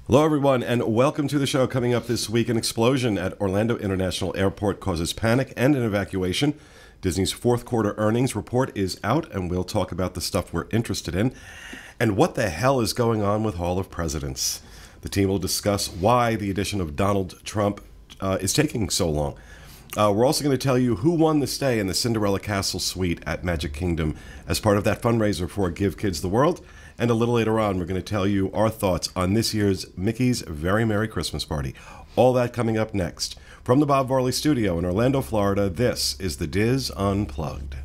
Hello, everyone, and welcome to the show. Coming up this week, an explosion at Orlando International Airport causes panic and an evacuation. Disney's fourth quarter earnings report is out, and we'll talk about the stuff we're interested in. And what the hell is going on with Hall of Presidents? The team will discuss why the addition of Donald Trump is taking so long. We're also going to tell you who won the stay in the Cinderella Castle suite at Magic Kingdom as part of that fundraiser for Give Kids the World. And a little later on, we're going to tell you our thoughts on this year's Mickey's Very Merry Christmas Party. All that coming up next. From the Bob Varley Studio in Orlando, Florida, this is the Diz Unplugged.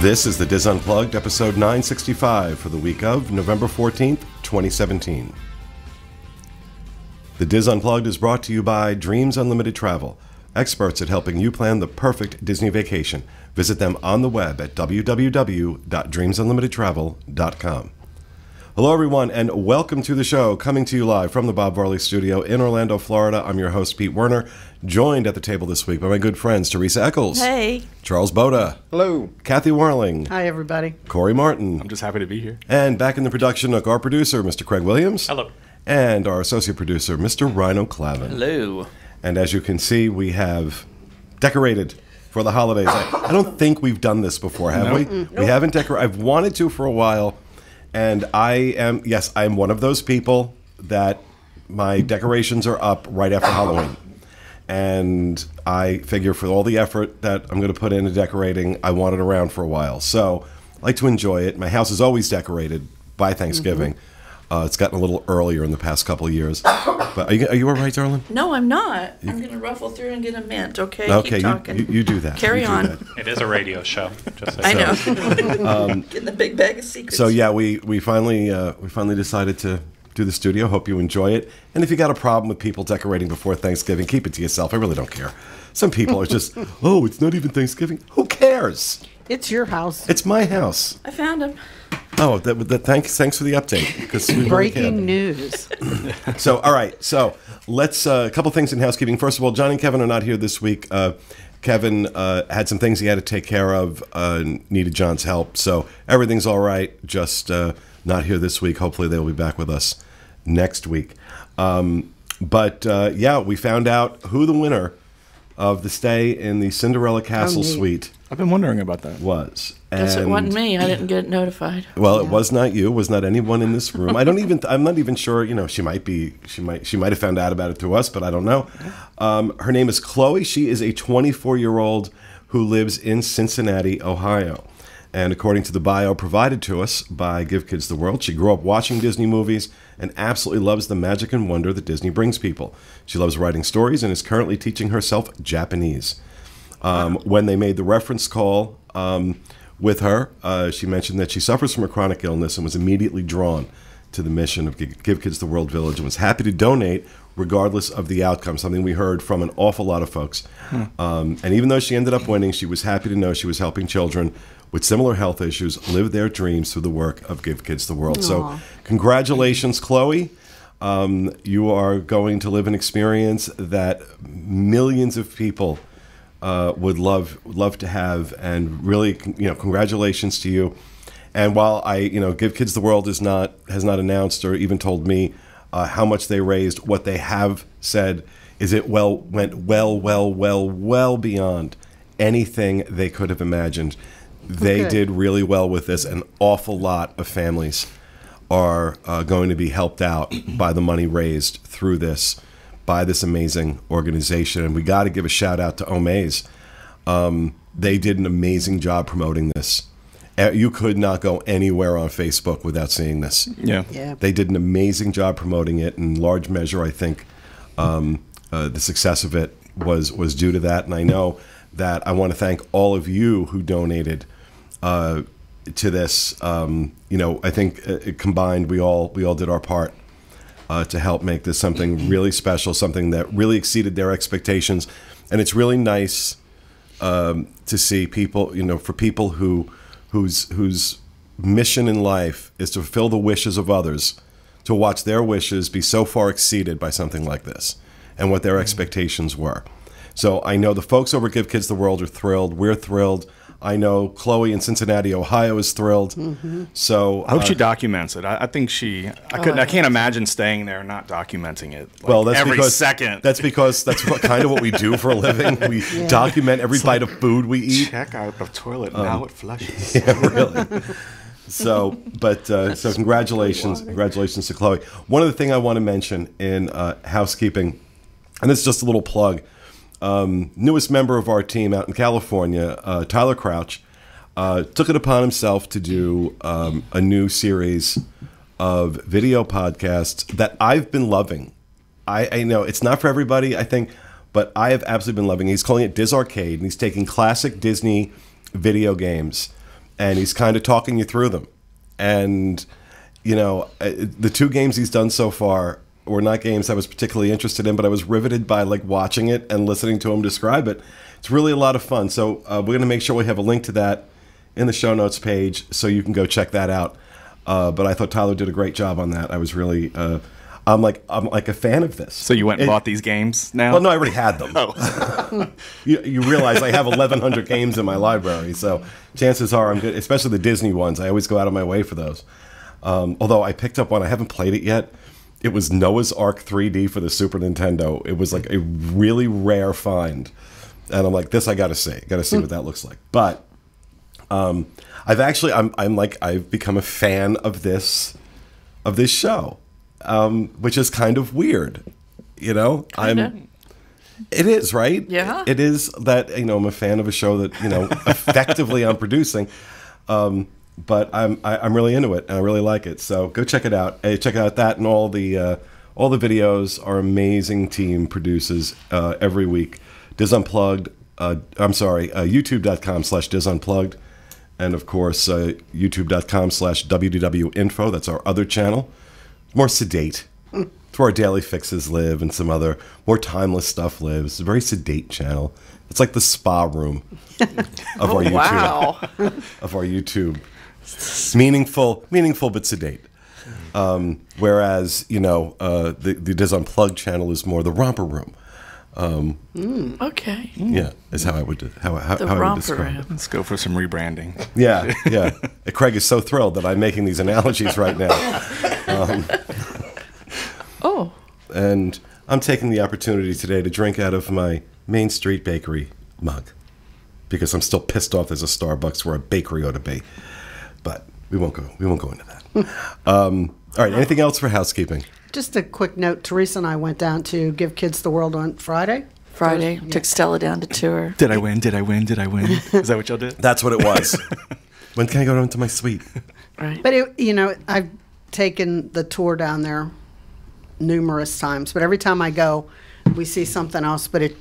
This is the Diz Unplugged, episode 965 for the week of November 14th, 2017. The Diz Unplugged is brought to you by Dreams Unlimited Travel, experts at helping you plan the perfect Disney vacation. Visit them on the web at www.dreamsunlimitedtravel.com. Hello, everyone, and welcome to the show. Coming to you live from the Bob Varley Studio in Orlando, Florida. I'm your host, Pete Werner, joined at the table this week by my good friends, Teresa Eccles. Hey. Charles Boda. Hello. Kathy Warling. Hi, everybody. Corey Martin. I'm just happy to be here. And back in the production nook, our producer, Mr. Craig Williams. Hello. And our associate producer, Mr. Rhino Clavin. Hello. And as you can see, we have decorated for the holidays. I don't think we've done this before, have we? We haven't decorated. I've wanted to for a while. And I'm one of those people that my decorations are up right after Halloween. And I figure for all the effort that I'm going to put into decorating, I want it around for a while. So I like to enjoy it. My house is always decorated by Thanksgiving. It's gotten a little earlier in the past couple of years. But are you all right, darling? No, I'm not. I'm going to ruffle through and get a mint, okay? Okay, Keep talking. you do that. Carry You do on. that. It is a radio show. Just so I you know. Getting the big bag of secrets. So yeah, we finally decided to do the studio. Hope you enjoy it. And if you got a problem with people decorating before Thanksgiving, keep it to yourself. I really don't care. Some people are just, oh, it's not even Thanksgiving. Who cares? It's your house. It's my house. I found him. Oh, thanks for the update. Because we really Breaking can. news. So, all right. So let's a couple things in housekeeping. First of all, John and Kevin are not here this week. Kevin had some things he had to take care of, needed John's help. So everything's all right, just not here this week. Hopefully they'll be back with us next week. But we found out who the winner of the stay in the Cinderella Castle suite I've been wondering about that. was. Guess it And- wasn't me. I didn't get notified. Well, it was not you. It was not anyone in this room. I'm not even sure. You know, she might have found out about it through us, but I don't know. Her name is Chloe. She is a 24-year-old who lives in Cincinnati, Ohio. And according to the bio provided to us by Give Kids the World, she grew up watching Disney movies and absolutely loves the magic and wonder that Disney brings people. She loves writing stories and is currently teaching herself Japanese. When they made the reference call with her, she mentioned that she suffers from a chronic illness and was immediately drawn to the mission of Give Kids the World Village and was happy to donate regardless of the outcome, something we heard from an awful lot of folks. And even though she ended up winning, she was happy to know she was helping children with similar health issues live their dreams through the work of Give Kids the World. Aww. So congratulations, Chloe. You are going to live an experience that millions of people would love to have, and really, congratulations to you. And while Give Kids the World has not announced or even told me how much they raised, what they have said is it went well beyond anything they could have imagined. They did really well with this. An awful lot of families are going to be helped out by the money raised through this by this amazing organization. And we got to give a shout out to Omaze. They did an amazing job promoting this. You could not go anywhere on Facebook without seeing this. Yeah. They did an amazing job promoting it. In large measure, I think the success of it was due to that. And I know that I want to thank all of you who donated to this. I think combined, we all did our part to help make this something really special, something that really exceeded their expectations. And it's really nice to see people, for people whose mission in life is to fulfill the wishes of others, to watch their wishes be so far exceeded by something like this and what their expectations were. So I know the folks over at Give Kids the World are thrilled. We're thrilled. I know Chloe in Cincinnati, Ohio is thrilled. So I hope she documents it. I think I can't imagine staying there and not documenting it. That's every because, second. That's because that's kind of what we do for a living. We document every bite of food we eat. Check out the toilet now it flushes. Yeah, really. So congratulations to Chloe. One other thing I want to mention in housekeeping, and this is just a little plug. Newest member of our team out in California, Tyler Crouch, took it upon himself to do a new series of video podcasts that I've been loving. I know it's not for everybody, I think, but I have absolutely been loving it. He's calling it Diz Arcade, and he's taking classic Disney video games, and he's kind of talking you through them. And, the 2 games he's done so far were not games I was particularly interested in, but I was riveted by watching it and listening to him describe it. It's really a lot of fun. So we're going to make sure we have a link to that in the show notes page so you can go check that out. But I thought Tyler did a great job on that. I was really, I'm like a fan of this. So you went and bought these games now? Well, no, I already had them. Oh. you realize I have 1,100 games in my library, so chances are I'm good, especially the Disney ones. I always go out of my way for those. Although I picked up one, I haven't played it yet. It was Noah's Ark 3D for the Super Nintendo. It was a really rare find. And I'm like, this I got to see. Got to see what that looks like. But I've become a fan of this show, which is kind of weird. It is, right? Yeah. It is that, I'm a fan of a show that, effectively I'm producing. But I'm really into it, and I really like it. So go check it out. Check out that and all the videos our amazing team produces every week. Diz Unplugged. YouTube.com/Diz Unplugged, and of course YouTube.com/WDWinfo. That's our other channel. More sedate. It's where our daily fixes live, and some other more timeless stuff lives. It's a very sedate channel. It's like the spa room of our YouTube. Wow. Of our YouTube. Meaningful but sedate. Whereas, the Diz Unplugged channel is more the romper room. Okay. Yeah, is how I would how I would romper describe it. Let's go for some rebranding. Yeah. Craig is so thrilled that I'm making these analogies right now. And I'm taking the opportunity today to drink out of my Main Street Bakery mug because I'm still pissed off there's a Starbucks where a bakery ought to be. But we won't go into that. All right, anything else for housekeeping? Just a quick note. Teresa and I went down to Give Kids the World on Friday. Took Stella down to tour. Did I win? Is that what y'all did? That's what it was. When can I go down to my suite? Right. But, I've taken the tour down there numerous times. But every time I go, we see something else. But it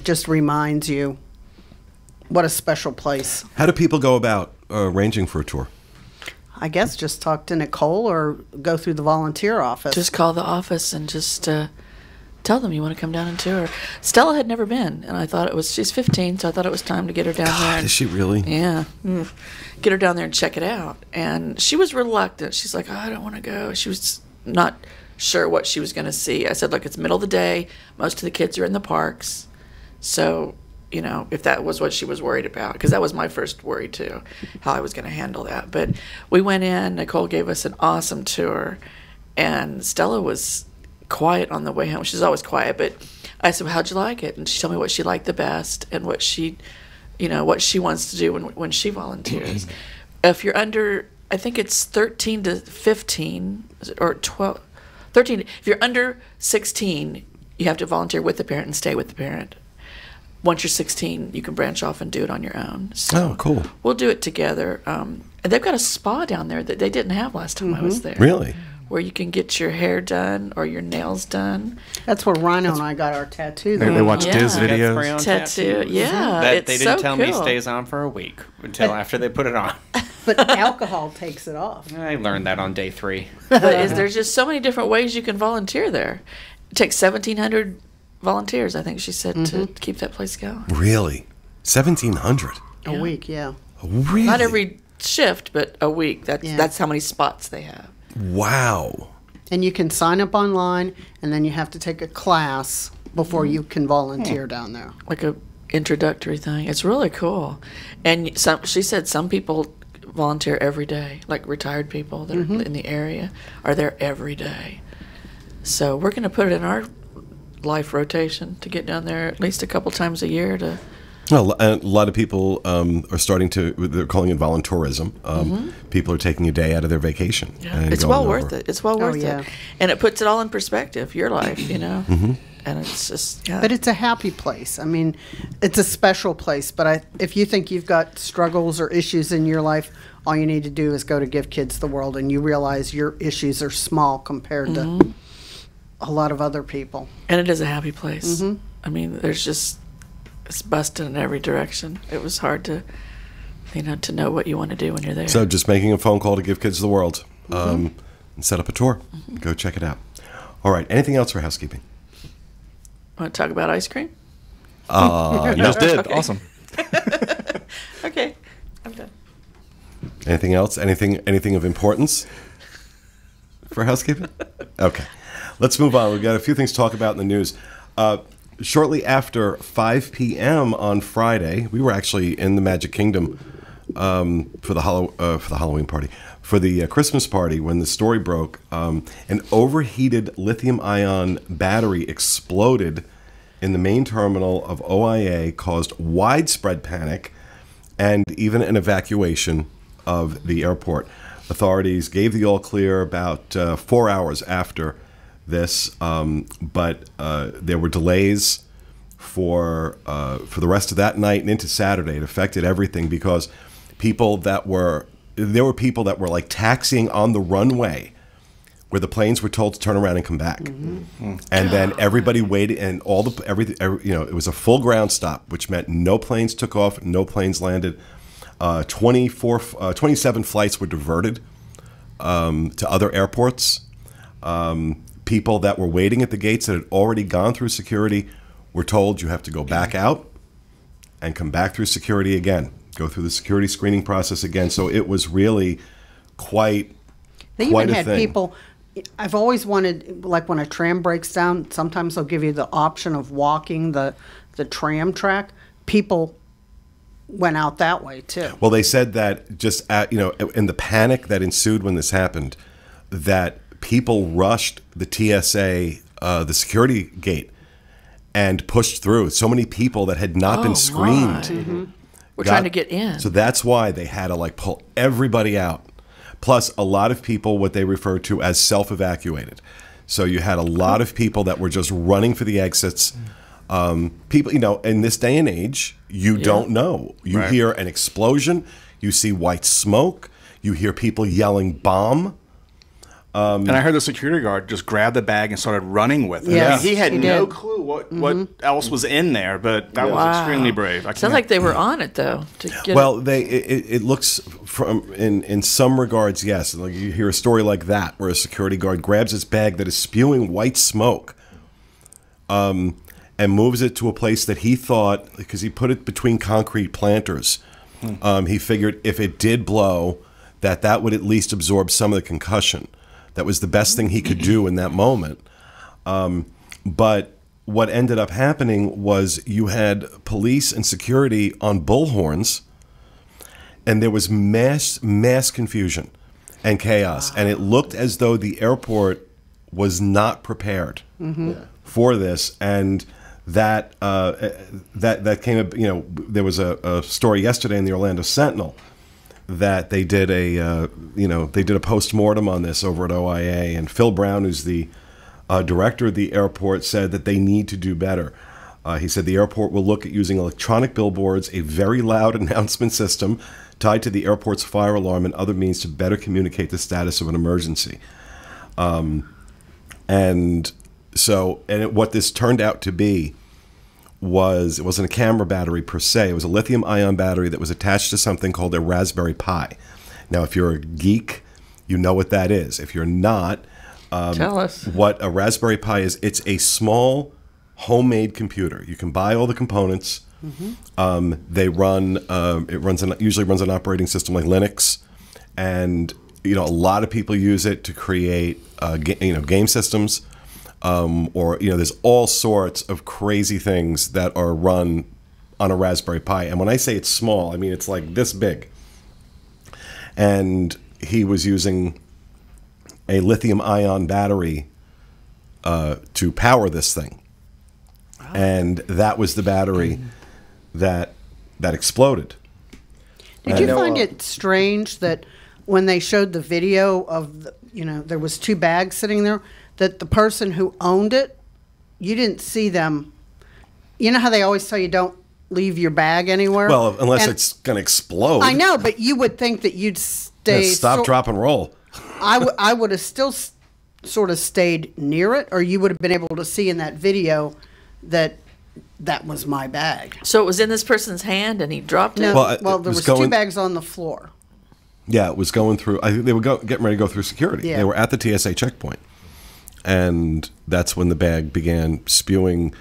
just reminds you what a special place. How do people go about arranging for a tour? I guess just talk to Nicole or go through the volunteer office. Just call the office and just tell them you want to come down and tour. Stella had never been, and I thought she's 15, so I thought it was time to get her down there. And, is she really? Yeah. Get her down there and check it out. And she was reluctant. She's like, I don't want to go. She was not sure what she was going to see. I said, look, it's middle of the day. Most of the kids are in the parks. So, if that was what she was worried about, because that was my first worry too, how I was going to handle that. But we went in, Nicole gave us an awesome tour, and Stella was quiet on the way home. She's always quiet, but I said, well, how'd you like it? And she told me what she liked the best and what she wants to do when she volunteers. If you're under, I think it's 13 to 15 or 12, 13. If you're under 16, you have to volunteer with the parent and stay with the parent. Once you're 16, you can branch off and do it on your own. So cool. We'll do it together. And they've got a spa down there that they didn't have last time I was there. Really? Where you can get your hair done or your nails done. That's where Rhino and I got our tattoo. They watch Diz Yeah. videos. Tattoo, yeah. That It's they didn't so tell me cool. stays on for a week until after they put it on. But alcohol takes it off. I learned that on day 3. But there's just so many different ways you can volunteer there. It takes 1,700 volunteers, I think she said, to keep that place going. Really? 1,700? A week, yeah. Really? Not every shift, but a week. That's how many spots they have. Wow. And you can sign up online, and then you have to take a class before you can volunteer down there. Like a introductory thing. It's really cool. And she said some people volunteer every day, like retired people that are in the area are there every day. So we're going to put it in our life rotation to get down there at least a couple times a year to. Well, a lot of people are starting to, they're calling it voluntourism. People are taking a day out of their vacation. Yeah. And It's going well over. worth it. It's well worth yeah. it. And it puts it all in perspective, your life, you know. And it's just, yeah. But it's a happy place. I mean, it's a special place. But if you think you've got struggles or issues in your life, all you need to do is go to Give Kids the World, and you realize your issues are small compared to a lot of other people. And it is a happy place. I mean, there's just, it's busted in every direction. It was hard to, to know what you want to do when you're there. So just making a phone call to Give Kids the World and set up a tour. Go check it out. All right. Anything else for housekeeping? Want to talk about ice cream? You just did. Okay. Awesome. Okay, I'm done. Anything else? Anything of importance for housekeeping? Okay. Let's move on. We've got a few things to talk about in the news. Shortly after 5 p.m. on Friday, we were actually in the Magic Kingdom for the Halloween party, for the Christmas party, when the story broke. An overheated lithium-ion battery exploded in the main terminal of OIA, caused widespread panic and even an evacuation of the airport. Authorities gave the all clear about 4 hours after this, but there were delays for the rest of that night and into Saturday. It affected everything because there were people that were like taxiing on the runway where the planes were told to turn around and come back, and then everybody waited, and it was a full ground stop, which meant no planes took off, no planes landed. 27 flights were diverted to other airports. People that were waiting at the gates that had already gone through security were told you have to go back out and come back through security again, go through the security screening process again. So it was really quite They quite even a had thing. people. I've always wanted, like when a tram breaks down, sometimes they'll give you the option of walking the tram track. People went out that way too. Well, they said that just in the panic that ensued when this happened, that people rushed the TSA, the security gate, and pushed through. So many people that had not been screened. We're trying to get in. So that's why they had to pull everybody out. Plus, a lot of people, what they refer to as self-evacuated. So you had a lot of people that were just running for the exits. People, in this day and age, you don't know. You hear an explosion, you see white smoke, you hear people yelling bomb. And I heard the security guard just grabbed the bag and started running with it. Yes, He had he no did. clue what else was in there, but that was extremely brave. Sounds like they were on it though. To get Well, it looks from in some regards, yes. Like you hear a story like that where a security guard grabs his bag that is spewing white smoke, and moves it to a place that he thought, because he put it between concrete planters, he figured if it did blow, that would at least absorb some of the concussion. That was the best thing he could do in that moment. But what ended up happening was you had police and security on bullhorns, and there was mass confusion and chaos. And it looked as though the airport was not prepared for this. And that came up, there was a story yesterday in the Orlando Sentinel that they did a post-mortem on this over at OIA, and Phil Brown, who's the director of the airport, said that they need to do better. He said the airport will look at using electronic billboards, a very loud announcement system tied to the airport's fire alarm, and other means to better communicate the status of an emergency. What this turned out to be was, it wasn't a camera battery per se. It was a lithium-ion battery that was attached to something called a Raspberry Pi. Now, if you're a geek, you know what that is. If you're not, tell us what a Raspberry Pi is. It's a small homemade computer. You can buy all the components. They run. Usually runs an operating system like Linux, and a lot of people use it to create game systems, or there's all sorts of crazy things that are run on a Raspberry Pi. And when I say it's small, I mean it's like this big. And he was using a lithium-ion battery to power this thing, and that was the battery that exploded. Did you find it strange that when they showed the video of there was 2 bags sitting there, that the person who owned it, you didn't see them? You know how they always tell you don't leave your bag anywhere? Well, unless it's going to explode. I know, but you would think that you'd stay. Stop, drop, and roll. I would have still sort of stayed near it, or you would have been able to see in that video that was my bag. So it was in this person's hand, and he dropped it. No, Well, there was 2 bags on the floor. Yeah, it was going through. I think they were getting ready to go through security. Yeah. They were at the TSA checkpoint, and that's when the bag began spewing.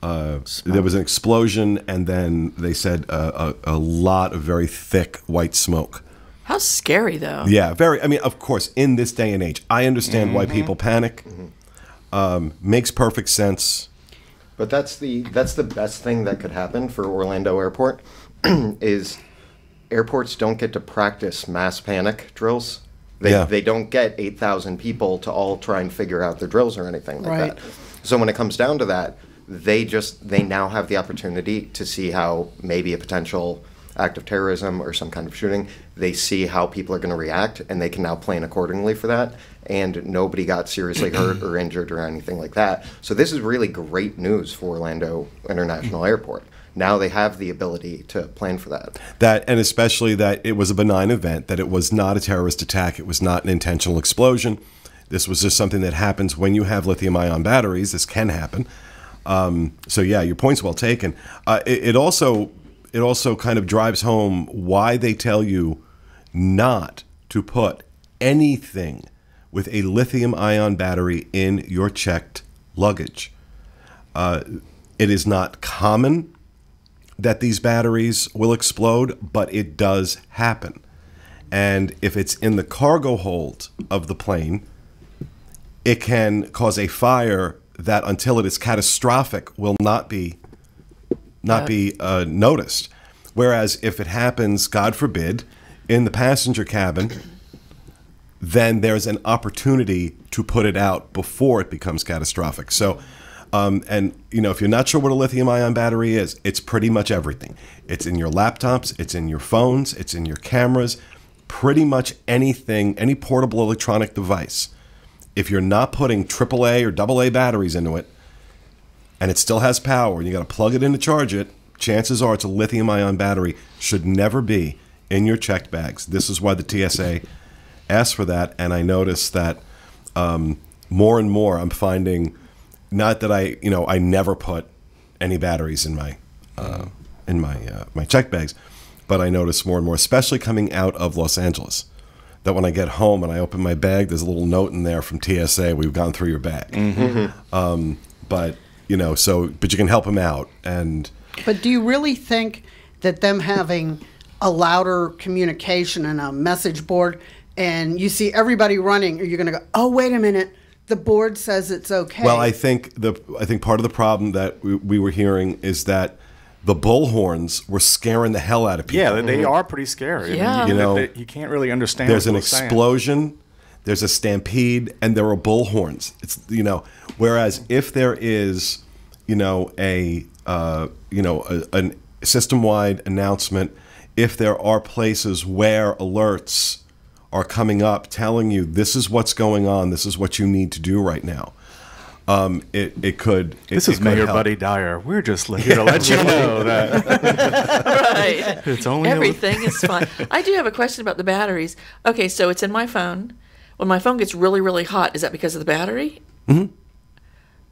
There was an explosion, and then they said a lot of very thick white smoke. How scary, though. Yeah, very. I mean, of course, in this day and age, I understand why people panic. Makes perfect sense. But that's the best thing that could happen for Orlando Airport is airports don't get to practice mass panic drills. They don't get 8,000 people to all try and figure out their drills or anything like that. So when it comes down to that, they now have the opportunity to see how maybe a potential act of terrorism or some kind of shooting, they see how people are going to react, and they can now plan accordingly for that. And nobody got seriously hurt or injured or anything like that. So this is really great news for Orlando International Airport. Now they have the ability to plan for that. And especially that it was a benign event, that it was not a terrorist attack, it was not an intentional explosion. This was just something that happens when you have lithium-ion batteries. This can happen. So yeah, your point's well taken. It also kind of drives home why they tell you not to put anything with a lithium-ion battery in your checked luggage. It is not common that these batteries will explode, but it does happen. And if it's in the cargo hold of the plane, it can cause a fire that, until it is catastrophic, will not be noticed. Whereas if it happens, God forbid, in the passenger cabin, then there's an opportunity to put it out before it becomes catastrophic. So, and if you're not sure what a lithium-ion battery is, it's pretty much everything. It's in your laptops, it's in your phones, it's in your cameras, pretty much anything, any portable electronic device. If you're not putting AAA or AA batteries into it, and it still has power, and you got to plug it in to charge it, chances are it's a lithium-ion battery. Should never be in your checked bags. This is why the TSA asked for that, and I noticed that more and more I'm finding, not that I never put any batteries in my my checked bags, but I notice more and more, especially coming out of Los Angeles, that when I get home and I open my bag, there's a little note in there from TSA, we've gone through your bag. But you can help them out. But do you really think that them having a louder communication and a message board, and you see everybody running, are you going to go, oh, wait a minute, the board says it's okay? Well, I think part of the problem that we were hearing is that the bullhorns were scaring the hell out of people. Yeah, they are pretty scary. Yeah. I mean, you can't really understand. There's what an they're saying. explosion, there's a stampede, and there are bullhorns. It's whereas if there is a system-wide announcement, if there are places where alerts are coming up telling you this is what's going on, this is what you need to do right now, it could. This is Mayor Buddy Dyer. We're just here to let you know that Right. it's only Everything is fine. I do have a question about the batteries. Okay, so it's in my phone. When my phone gets really, really hot, is that because of the battery? Mm-hmm.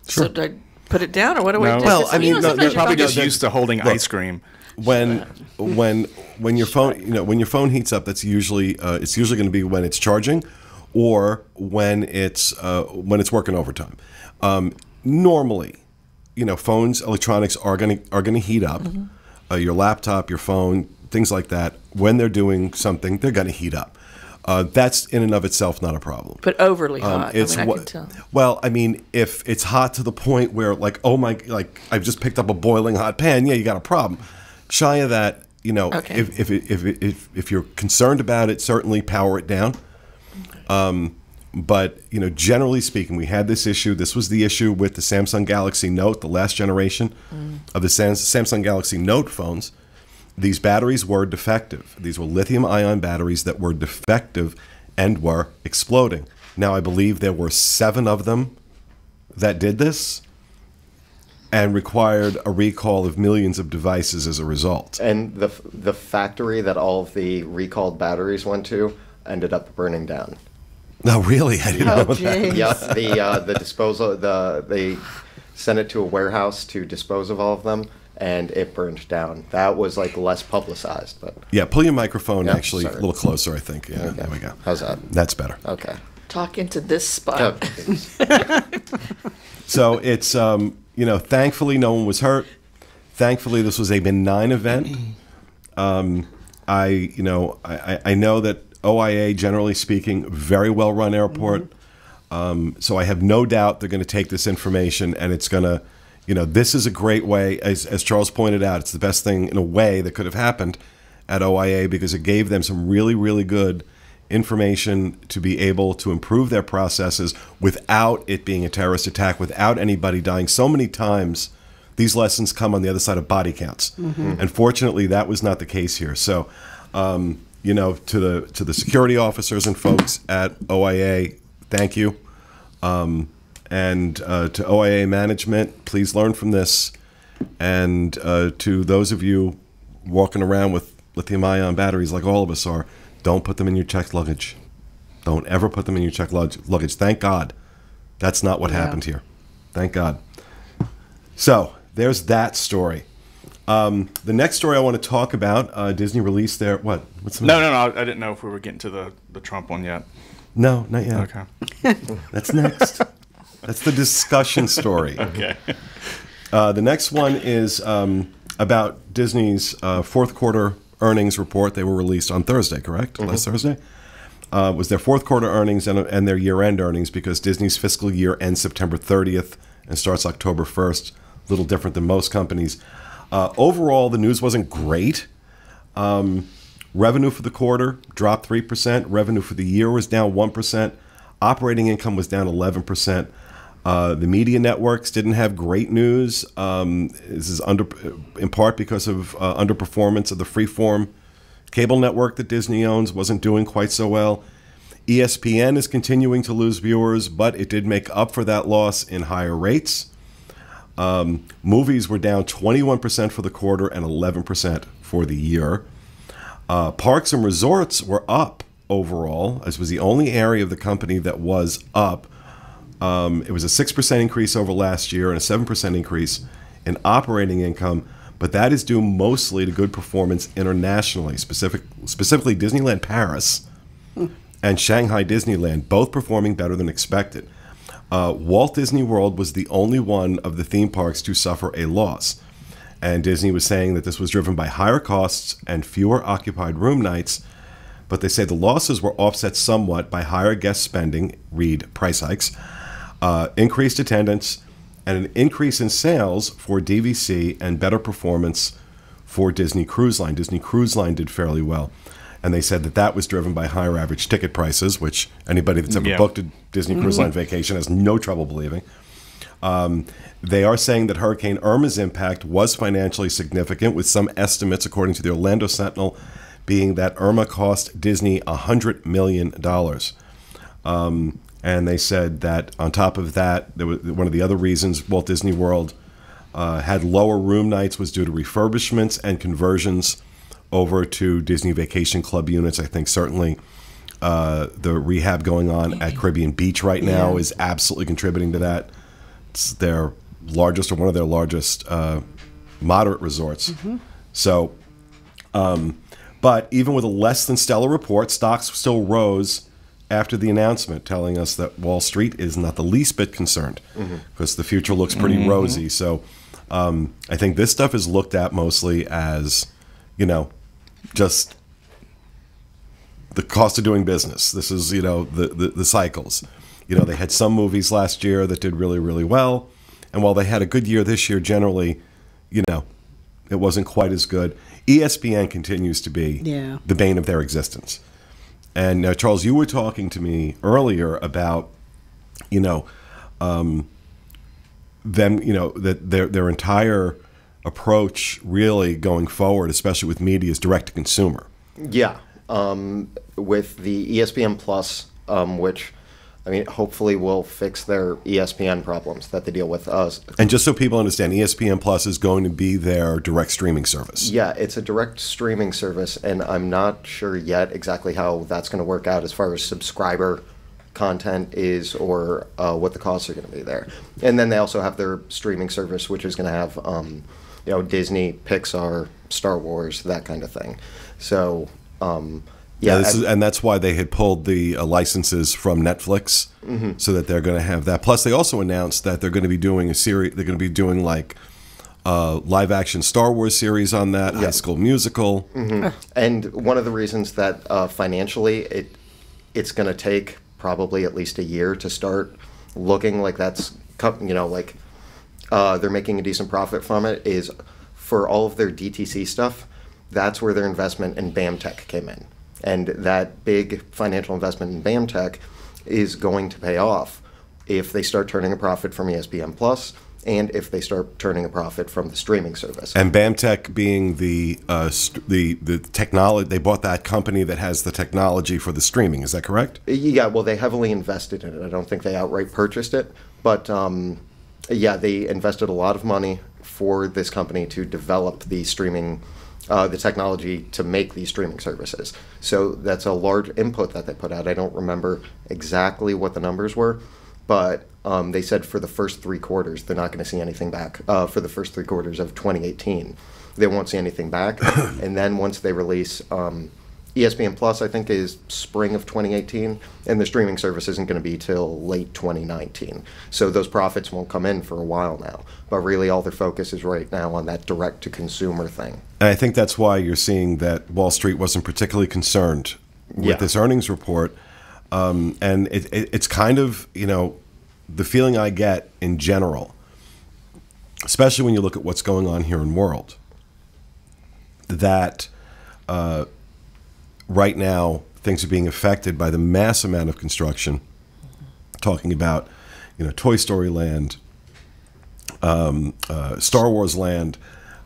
Sure. So do I put it down, or what do I do? Well, 'Cause, I mean, sometimes they're your probably phone just gets- used to holding ice cream. when your phone heats up, that's usually it's usually going to be when it's charging, or when it's working overtime. Normally, phones, electronics are going to heat up. Your laptop, your phone, things like that. When they're doing something, they're going to heat up. That's in and of itself not a problem. But overly hot. It's I can tell. Well, I mean, if it's hot to the point where, like, oh my, like I've just picked up a boiling hot pan, yeah, you got a problem. Shy of that, Okay. if you're concerned about it, certainly power it down. But generally speaking, we had this issue. This was the issue with the Samsung Galaxy Note, the last generation of the Samsung Galaxy Note phones. These batteries were defective. These were lithium-ion batteries that were defective and were exploding. Now, I believe there were 7 of them that did this and required a recall of millions of devices as a result. And the factory that all of the recalled batteries went to ended up burning down. No, really? I didn't know that. Jeez. Yeah, the disposal, they sent it to a warehouse to dispose of all of them, and it burned down. That was like less publicized, but Yeah, pull your microphone Yeah, actually sorry. a little closer, I think. Yeah, Okay. there we go. How's that? That's better. Okay. Talk into this spot. So it's, thankfully no one was hurt. Thankfully, this was a benign event. I know that OIA, generally speaking, very well run airport. So I have no doubt they're going to take this information and it's going to, this is a great way, as Charles pointed out, it's the best thing in a way that could have happened at OIA because it gave them some really, really good information to be able to improve their processes without it being a terrorist attack, without anybody dying. So many times these lessons come on the other side of body counts. And fortunately, that was not the case here. So, to the security officers and folks at OIA, thank you. And to OIA management, please learn from this. And to those of you walking around with lithium-ion batteries like all of us are, don't put them in your checked luggage. Don't ever put them in your checked luggage. Thank God that's not what happened here. Thank God. So there's that story. The next story I want to talk about, Disney released their, what? What's the No. I didn't know if we were getting to the Trump one yet. No, not yet. Okay. That's next. That's the discussion story. Okay. The next one is about Disney's fourth quarter earnings report. They were released on Thursday, correct? Last Thursday? Was their fourth quarter earnings and their year-end earnings because Disney's fiscal year ends September 30th and starts October 1st. A little different than most companies. Overall, the news wasn't great. Revenue for the quarter dropped 3%. Revenue for the year was down 1%. Operating income was down 11%. The media networks didn't have great news. This is in part because of underperformance of the Freeform cable network that Disney owns, wasn't doing quite so well. ESPN is continuing to lose viewers, but it did make up for that loss in higher rates. Movies were down 21% for the quarter and 11% for the year. Parks and resorts were up overall. This was the only area of the company that was up. It was a 6% increase over last year and a 7% increase in operating income, but that is due mostly to good performance internationally, specifically Disneyland Paris and Shanghai Disneyland, both performing better than expected. Walt Disney World was the only one of the theme parks to suffer a loss. And Disney was saying that this was driven by higher costs and fewer occupied room nights, but they say the losses were offset somewhat by higher guest spending, read price hikes, increased attendance, and an increase in sales for DVC and better performance for Disney Cruise Line. Disney Cruise Line did fairly well. And they said that that was driven by higher average ticket prices, which anybody that's ever booked a Disney Cruise Line vacation has no trouble believing. They are saying that Hurricane Irma's impact was financially significant, with some estimates, according to the Orlando Sentinel, being that Irma cost Disney $100 million. And they said that on top of that, there was one of the other reasons Walt Disney World had lower room nights was due to refurbishments and conversions over to Disney Vacation Club units. I think certainly the rehab going on at Caribbean Beach right now is absolutely contributing to that. It's their largest or one of their largest moderate resorts. So, but even with a less than stellar report, stocks still rose after the announcement, telling us that Wall Street is not the least bit concerned because the future looks pretty rosy. So I think this stuff is looked at mostly as, just the cost of doing business. This is, the cycles. They had some movies last year that did really, really well. And while they had a good year this year, generally, it wasn't quite as good. ESPN continues to be the bane of their existence. And Charles, you were talking to me earlier about, them, that their entire approach really going forward, especially with media, is direct to consumer. Yeah. With the ESPN Plus, which, hopefully will fix their ESPN problems that they deal with us. And just so people understand, ESPN Plus is going to be their direct streaming service. Yeah, it's a direct streaming service, and I'm not sure yet exactly how that's going to work out as far as subscriber content is or what the costs are going to be there. And then they also have their streaming service, which is going to have, Disney, Pixar, Star Wars, that kind of thing. So... and that's why they had pulled the licenses from Netflix, so that they're going to have that. Plus, they also announced that they're going to be doing a series. They're going to be doing like live action Star Wars series on that, High School Musical. And one of the reasons that financially it's going to take probably at least a year to start looking like that's they're making a decent profit from it is for all of their DTC stuff. That's where their investment in BAMTech came in. And that big financial investment in BAMTech is going to pay off if they start turning a profit from ESPN Plus and if they start turning a profit from the streaming service. And BAMTech being the technology, they bought that company that has the technology for the streaming. Is that correct? Yeah, well, they heavily invested in it. I don't think they outright purchased it. But, they invested a lot of money for this company to develop the streaming the technology to make these streaming services. So that's a large input that they put out. I don't remember exactly what the numbers were, but they said for the first 3 quarters, they're not going to see anything back. For the first 3 quarters of 2018, they won't see anything back. And then once they release ESPN Plus, I think, is spring of 2018, and the streaming service isn't going to be till late 2019. So those profits won't come in for a while now. But really, all their focus is right now on that direct-to-consumer thing. And I think that's why you're seeing that Wall Street wasn't particularly concerned with this earnings report. And it's kind of, the feeling I get in general, especially when you look at what's going on here in World, that right now things are being affected by the mass amount of construction. Talking about, Toy Story Land, Star Wars Land,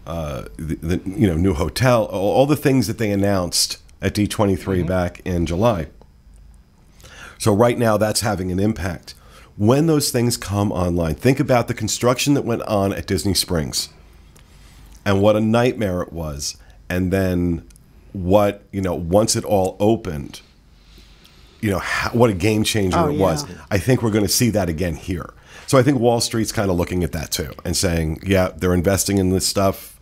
the new hotel, all the things that they announced at D23 back in July. So right now that's having an impact. When those things come online, think about the construction that went on at Disney Springs and what a nightmare it was. And then what, once it all opened, what a game changer it was. I think we're going to see that again here. So I think Wall Street's kind of looking at that too and saying, yeah, they're investing in this stuff,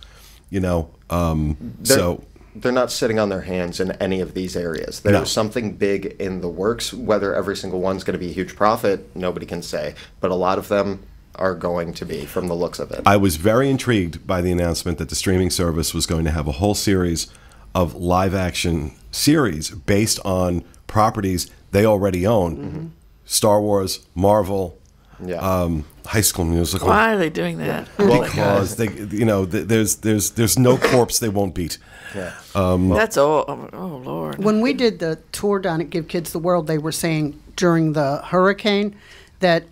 They're not sitting on their hands in any of these areas. There's something big in the works. Whether every single one's going to be a huge profit, nobody can say. But a lot of them are going to be, from the looks of it. I was very intrigued by the announcement that the streaming service was going to have a whole series of live-action series based on properties they already own. Star Wars, Marvel, High School Musical. Why are they doing that? Because they, there's no corpse they won't beat. That's all. Oh Lord. When we did the tour down at Give Kids the World, they were saying during the hurricane that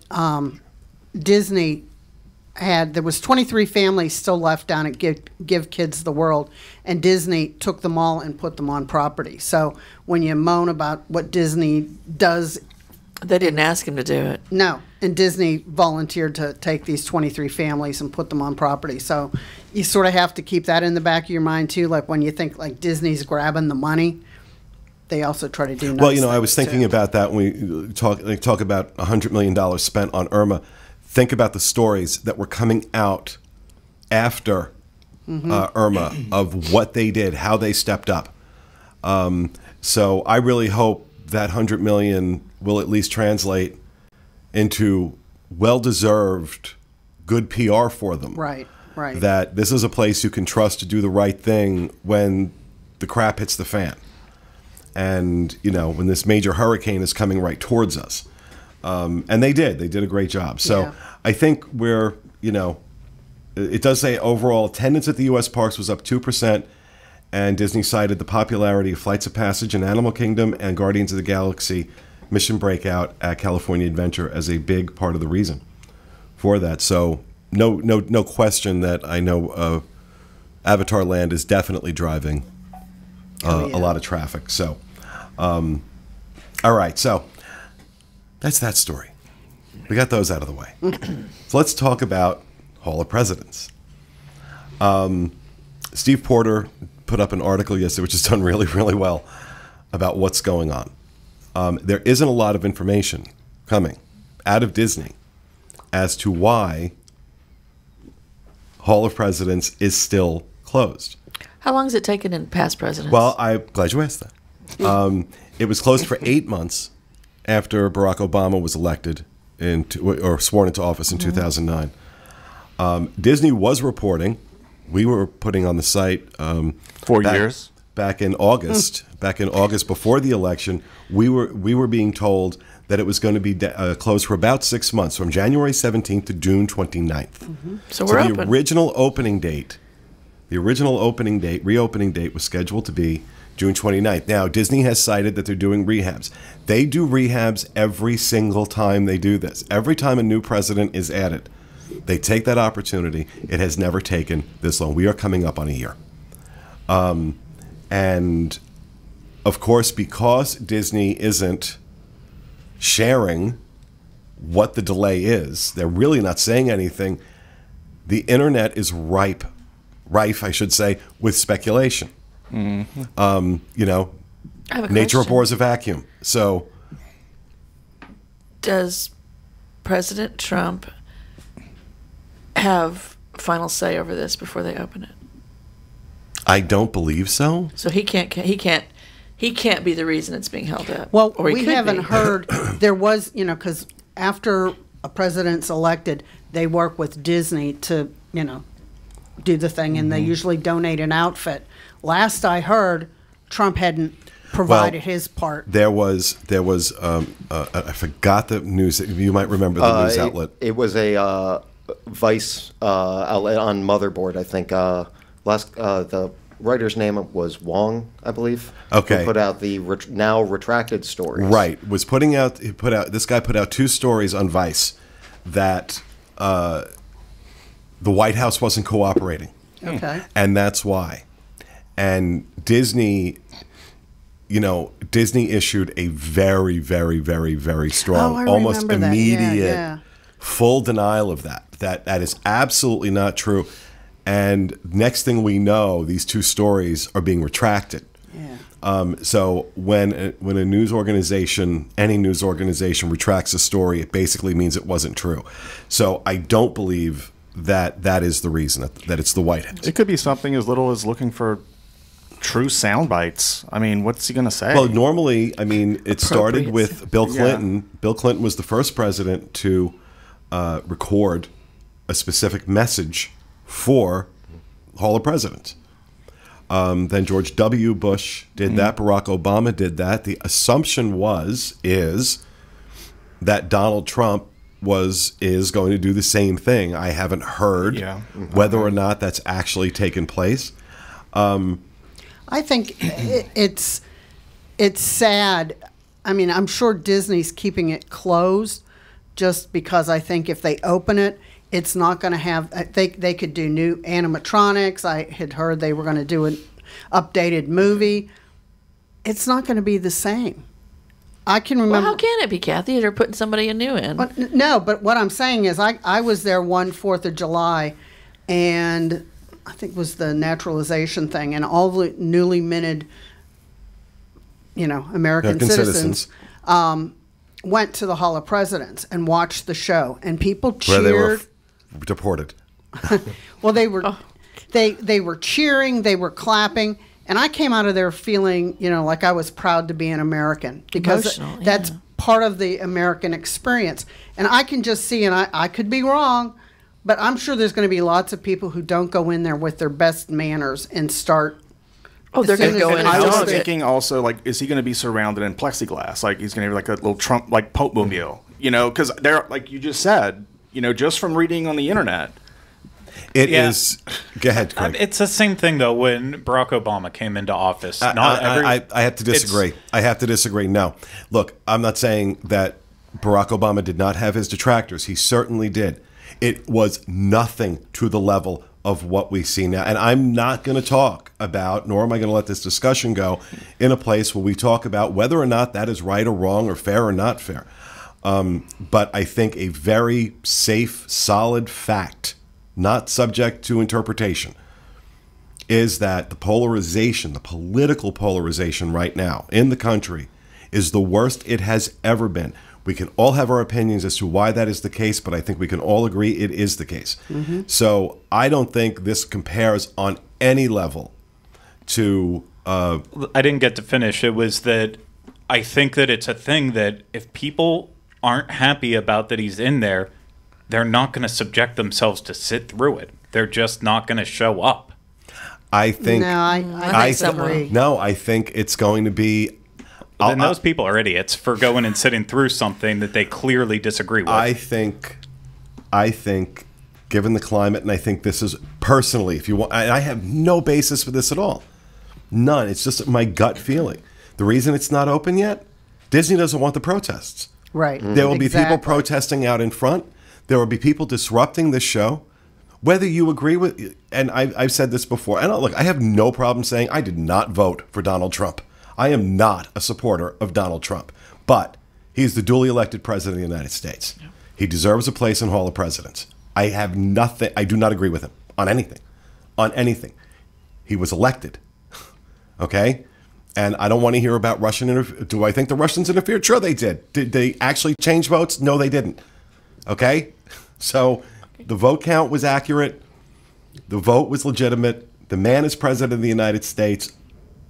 Disney there was 23 families still left down at Give Kids the World, and Disney took them all and put them on property. So when you moan about what Disney does, they didn't ask him to do it. No, and Disney volunteered to take these 23 families and put them on property. So you sort of have to keep that in the back of your mind too. Like when you think like Disney's grabbing the money, they also try to do nice I was thinking about that when we talk about $100 million spent on Irma. Think about the stories that were coming out after Irma of what they did, how they stepped up. So I really hope that $100 million will at least translate into well-deserved good PR for them. Right. That this is a place you can trust to do the right thing when the crap hits the fan. and when this major hurricane is coming right towards us. And they did a great job. So Yeah. I think it does say overall attendance at the U.S. parks was up 2%, and Disney cited the popularity of Flights of Passage in Animal Kingdom and Guardians of the Galaxy Mission Breakout at California Adventure as a big part of the reason for that. So no question that I know Avatar Land is definitely driving a lot of traffic. So, all right, so that's that story. We got those out of the way. So let's talk about Hall of Presidents. Steve Porter put up an article yesterday, which has done really, really well, about what's going on. There isn't a lot of information coming out of Disney as to why Hall of Presidents is still closed. How long has it taken in past presidents? Well, I'm glad you asked that. It was closed for 8 months after Barack Obama was elected or sworn into office in 2009. Disney was reporting. We were putting on the site 4 years back in August. Back in August before the election, we were being told that it was going to be closed for about 6 months, from January 17th to June 29th. So we're the open. reopening date was scheduled to be June 29th. Now, Disney has cited that they're doing rehabs. They do rehabs every single time they do this. Every time a new president is added, they take that opportunity. It has never taken this long. We are coming up on a year. And, of course, because Disney isn't sharing what the delay is, they're really not saying anything, the internet is rife, I should say, with speculation. I have a Nature question. abhors a vacuum. So, Does President Trump have final say over this before they open it? I don't believe so. So he can't be the reason it's being held up. Well, Or he we could haven't be. heard. There was, because after a president's elected, they work with Disney to, do the thing, and they usually donate an outfit. Last I heard, Trump hadn't provided his part. There was I forgot the news. You might remember the news outlet. It was a Vice outlet on Motherboard, I think. The writer's name was Wong, I believe. Okay. Who put out the now retracted stories. Right. This guy put out 2 stories on Vice that the White House wasn't cooperating. Okay. And that's why. And Disney issued a very, very, very, very strong, I almost remember that. immediate, Yeah. full denial of that. That is absolutely not true. And next thing we know, these 2 stories are being retracted. Yeah. So when a news organization, any news organization, retracts a story, it basically means it wasn't true. So I don't believe that is the reason, that it's the White House. It could be something as little as looking for true sound bites. I mean, what's he going to say? Well, normally, it started Appropriate. with Bill Yeah. Clinton. Bill Clinton was the first president to record a specific message for Hall of Presidents. Then George W. Bush did that. Barack Obama did that. The assumption is that Donald Trump is going to do the same thing. I haven't heard whether or not that's actually taken place. I think it's sad. I mean, I'm sure Disney's keeping it closed just because I think if they open it, it's not going to have. They could do new animatronics. I had heard they were going to do an updated movie. It's not going to be the same. I can remember. Well, how can it be, Kathy? They're putting somebody new in. But no, but what I'm saying is I was there one 4th of July, and I think it was the naturalization thing, and all the newly minted, American citizens went to the Hall of Presidents and watched the show, and people cheered. Where they were deported. Well, they were they were cheering, they were clapping, and I came out of there feeling, like I was proud to be an American, because Emotional, that's yeah. part of the American experience. And I can just see, and I could be wrong, but I'm sure there's going to be lots of people who don't go in there with their best manners and start Oh, they're As soon going to go as in it and I was dog it. thinking also, like, is he going to be surrounded in plexiglass? Like, he's going to be like a little Trump, like, Pope mobile, you know? Because they're, like you just said, you know, just from reading on the internet. It Yeah. is. Go ahead, Craig. It's the same thing though when Barack Obama came into office. I have to disagree. It's- I have to disagree. No. Look, I'm not saying that Barack Obama did not have his detractors. He certainly did. It was nothing to the level of what we see now. And I'm not going to talk about, nor am I going to let this discussion go in a place where we talk about whether or not that is right or wrong or fair or not fair. But I think a very safe, solid fact, not subject to interpretation, is that the polarization, the political polarization right now in the country is the worst it has ever been. We can all have our opinions as to why that is the case, but I think we can all agree it is the case. So I don't think this compares on any level to... I didn't get to finish. It was that I think that it's a thing that if people aren't happy about that he's in there, they're not going to subject themselves to sit through it. They're just not going to show up. I think... No, I disagree. No, I think it's going to be... Then those people are idiots for going and sitting through something that they clearly disagree with. I think, given the climate, and I think this is personally, if you want, I have no basis for this at all, none. It's just my gut feeling. The reason it's not open yet, Disney doesn't want the protests. Right. There will be people Exactly. protesting out in front. There will be people disrupting this show. Whether you agree with, and I've said this before, and look, I have no problem saying I did not vote for Donald Trump. I am not a supporter of Donald Trump, but he's the duly elected president of the United States. He deserves a place in Hall of Presidents. I have nothing. I do not agree with him on anything. On anything. He was elected. Okay? And I don't want to hear about Russian interference. Do I think the Russians interfered? Sure they did. Did they actually change votes? No, they didn't. Okay? So the vote count was accurate. The vote was legitimate. The man is president of the United States.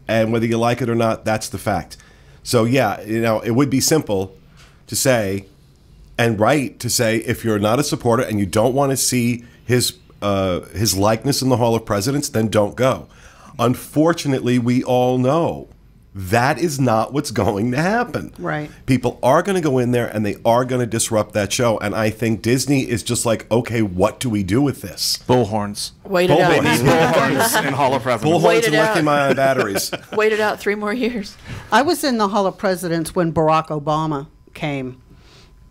And whether you like it or not, that's the fact. So, yeah, you know, it would be simple to say and right to say if you're not a supporter and you don't want to see his likeness in the Hall of Presidents, then don't go. Unfortunately, we all know that is not what's going to happen. Right. People are going to go in there and they are going to disrupt that show. And I think Disney is just like, okay, what do we do with this? Bullhorns. Wait it Bullhorns. out. Bullhorns in Hall of Presidents. Bullhorns Wait and it out. lithium-ion batteries. Wait it out 3 more years. I was in the Hall of Presidents when Barack Obama came,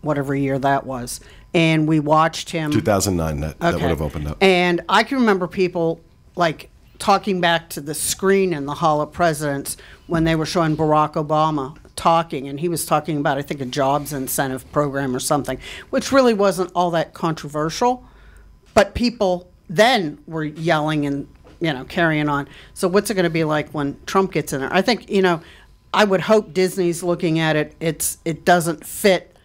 whatever year that was, and we watched him. 2009, that would Okay. have opened up. And I can remember people like talking back to the screen in the Hall of Presidents when they were showing Barack Obama talking, and he was talking about, I think, a jobs incentive program or something, which really wasn't all that controversial, but people then were yelling and, you know, carrying on. So what's it going to be like when Trump gets in there? I think, you know, I would hope Disney's looking at it. It doesn't fit.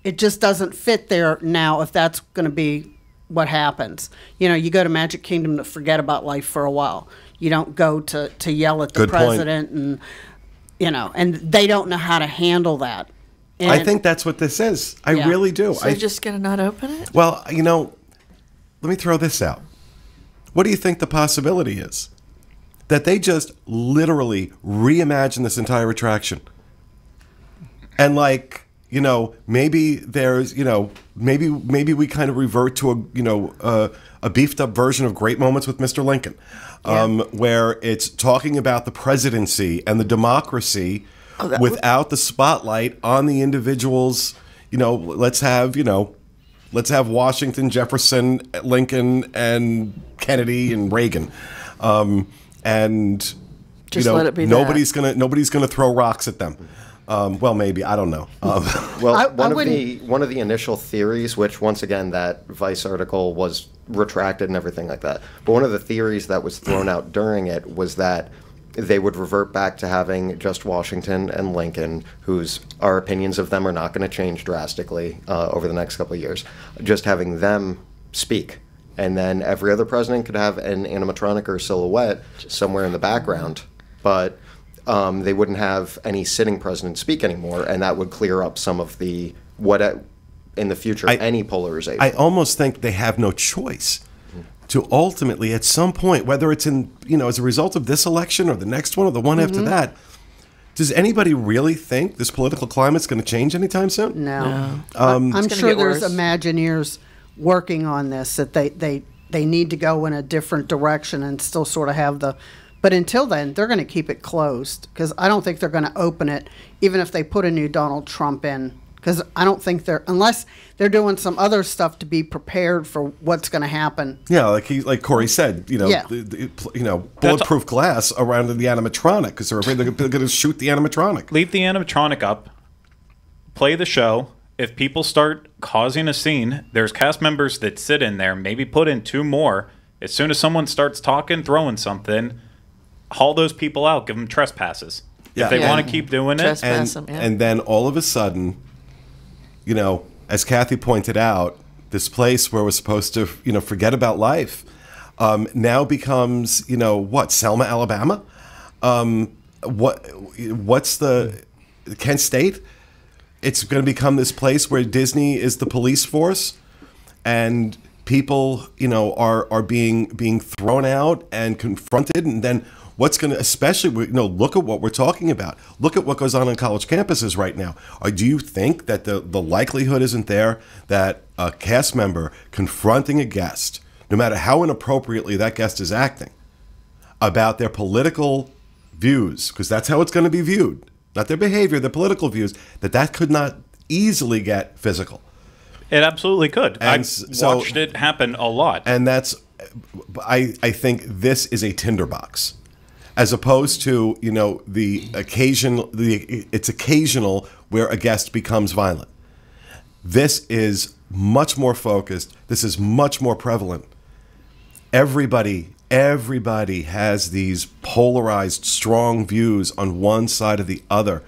It just doesn't fit there now if that's going to be what happens. You know, you go to Magic Kingdom to forget about life for a while. You don't go to yell at the Good point. president and, you know, and they don't know how to handle that. And I think that's what this is. I Yeah. really do. So you're just going to not open it? Well, you know, let me throw this out. What do you think the possibility is? That they just literally reimagine this entire attraction. And like, you know, maybe there's, you know, maybe we kind of revert to a, you know, a beefed up version of Great Moments with Mr. Lincoln, where it's talking about the presidency and the democracy without the spotlight on the individuals. You know, let's have Washington, Jefferson, Lincoln, and Kennedy and Reagan, and Just you know, let it be nobody's gonna throw rocks at them. Well, maybe, I don't know. Well, one wouldn't- of the initial theories, which once again that Vice article was retracted and everything like that, but one of the theories that was thrown out during it was that they would revert back to having just Washington and Lincoln, whose our opinions of them are not going to change drastically over the next couple of years, just having them speak. And then every other president could have an animatronic or silhouette somewhere in the background, but they wouldn't have any sitting president speak anymore, and that would clear up some of the in the future any polarization. I almost think they have no choice. to ultimately, at some point, whether it's in, as a result of this election or the next one or the one after that, does anybody really think this political climate's going to change anytime soon? No. It's I'm gonna sure get there's worse. Imagineers working on this, that they need to go in a different direction and still sort of have the... But until then, they're going to keep it closed, because I don't think they're going to open it, even if they put a new Donald Trump in. Because I don't think unless they're doing some other stuff to be prepared for what's going to happen. Yeah, like Corey said, Yeah. bulletproof glass around the animatronic because they're afraid they're going to shoot the animatronic. Leave the animatronic up. Play the show. If people start causing a scene, there's cast members that sit in there, maybe put in 2 more. As soon as someone starts talking, throwing something, haul those people out, give them trespasses. Yeah. If they Yeah. want to keep doing it, Trespass. And, Awesome, yeah. and then all of a sudden, as Kathy pointed out, this place where we're supposed to, forget about life, now becomes, Selma, Alabama? What's the Kent State? It's going to become this place where Disney is the police force, and people, are being thrown out and confronted, and then what's going to, especially, look at what we're talking about. Look at what goes on college campuses right now. Do you think that the likelihood isn't there that a cast member confronting a guest, no matter how inappropriately that guest is acting, about their political views, because that's how it's going to be viewed, not their behavior, their political views, that could not easily get physical? it absolutely could. And I've so- watched it happen a lot. And I think this is a tinderbox, as opposed to it's occasional where a guest becomes violent. This is much more focused. This is much more prevalent. Everybody has these polarized, strong views on one side or the other,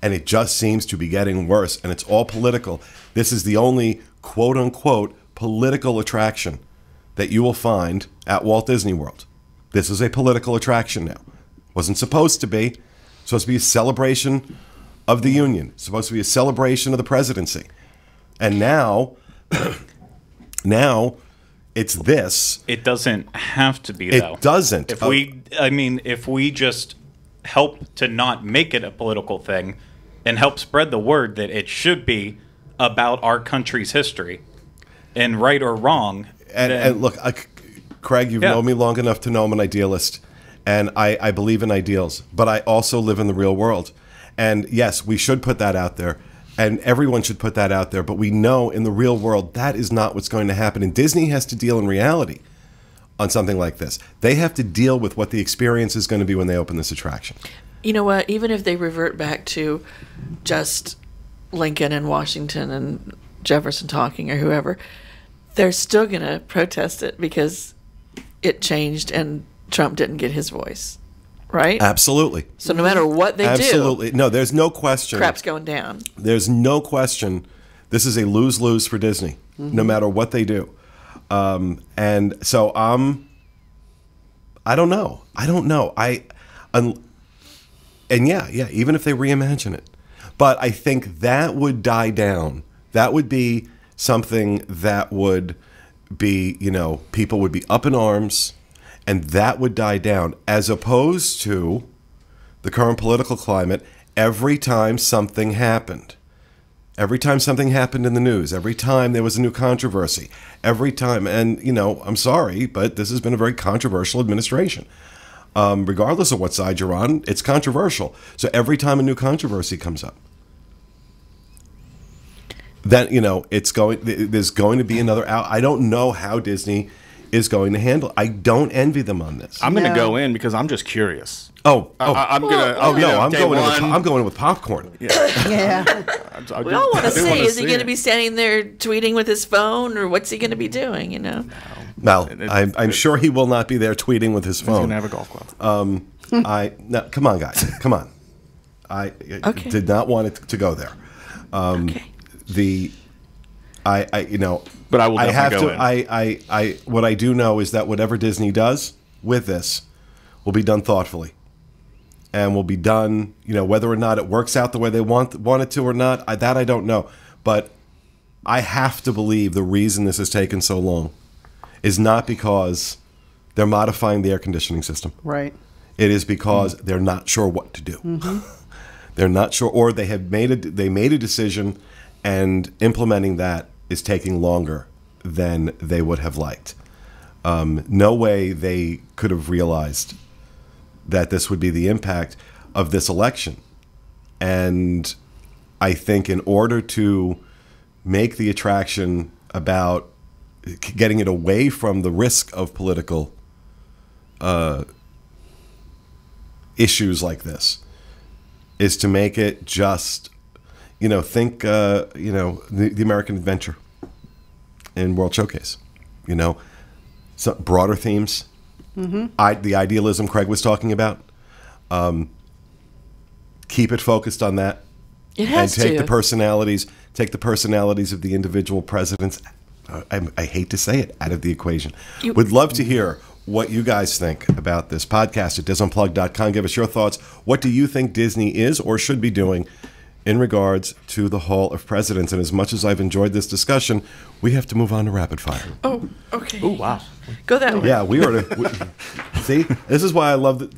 and it just seems to be getting worse. And it's all political. This is the only quote unquote political attraction that you will find at Walt Disney World. This is a political attraction now. Wasn't supposed to be. Supposed to be a celebration of the Union. Supposed to be a celebration of the presidency. And now it's this. It doesn't have to be, though. It doesn't. If we just help to not make it a political thing and help spread the word that it should be about our country's history, and right or wrong. And look, Craig, you've known me long enough to know I'm an idealist, and I believe in ideals, but I also live in the real world. And yes, we should put that out there, and everyone should put that out there, but we know in the real world that is not what's going to happen. And Disney has to deal in reality on something like this. They have to deal with what the experience is going to be when they open this attraction. You know what? Even if they revert back to just Lincoln and Washington and Jefferson talking or whoever, they're still going to protest it because it changed and Trump didn't get his voice, right? Absolutely. So no matter what they Absolutely. No, there's no question. crap's going down. There's no question this is a lose-lose for Disney, no matter what they do. And so I don't know. Even if they reimagine it. But I think that would die down. That would be something that would be, people would be up in arms, and that would die down, as opposed to the current political climate. Every time something happened in the news, every time there was a new controversy, every time, and, I'm sorry, but this has been a very controversial administration. Regardless of what side you're on, it's controversial. So every time a new controversy comes up, then, there's going to be another out. I don't know how Disney is going to handle it. I don't envy them on this. I'm going to No. go in because I'm just curious. I'm I'm gonna. I'm day going. one. I'm going with popcorn. Yeah. We all want to do see, wanna is he see going to it. be standing there tweeting with his phone, or what's he going to be doing, Well, I'm sure he will not be there tweeting with his He's going phone. to have a golf club. No, come on, guys, come on. I Okay. did not want it to go there. Okay. But I will I definitely have go to. in. What I do know is that whatever Disney does with this will be done thoughtfully, and will be done. Whether or not it works out the way they want it to or not, that I don't know. But I have to believe the reason this has taken so long is not because they're modifying the air conditioning system. Right. It is because they're not sure what to do. They're not sure, or they made a decision, and implementing that is taking longer than they would have liked. No way they could have realized that this would be the impact of this election. And I think in order to make the attraction about getting it away from the risk of political issues like this, is to make it just, think, the American Adventure in World Showcase, some broader themes, the idealism Craig was talking about, keep it focused on that. It has and take to. the personalities of the individual presidents. I hate to say it, out of the equation. Would love to hear what you guys think about this podcast at disunplug.com. Give us your thoughts. What do you think Disney is or should be doing in regards to the Hall of Presidents? And as much as I've enjoyed this discussion, we have to move on to rapid fire. Oh, okay. Oh, wow. Go that way. Yeah, we are. See, this is why I love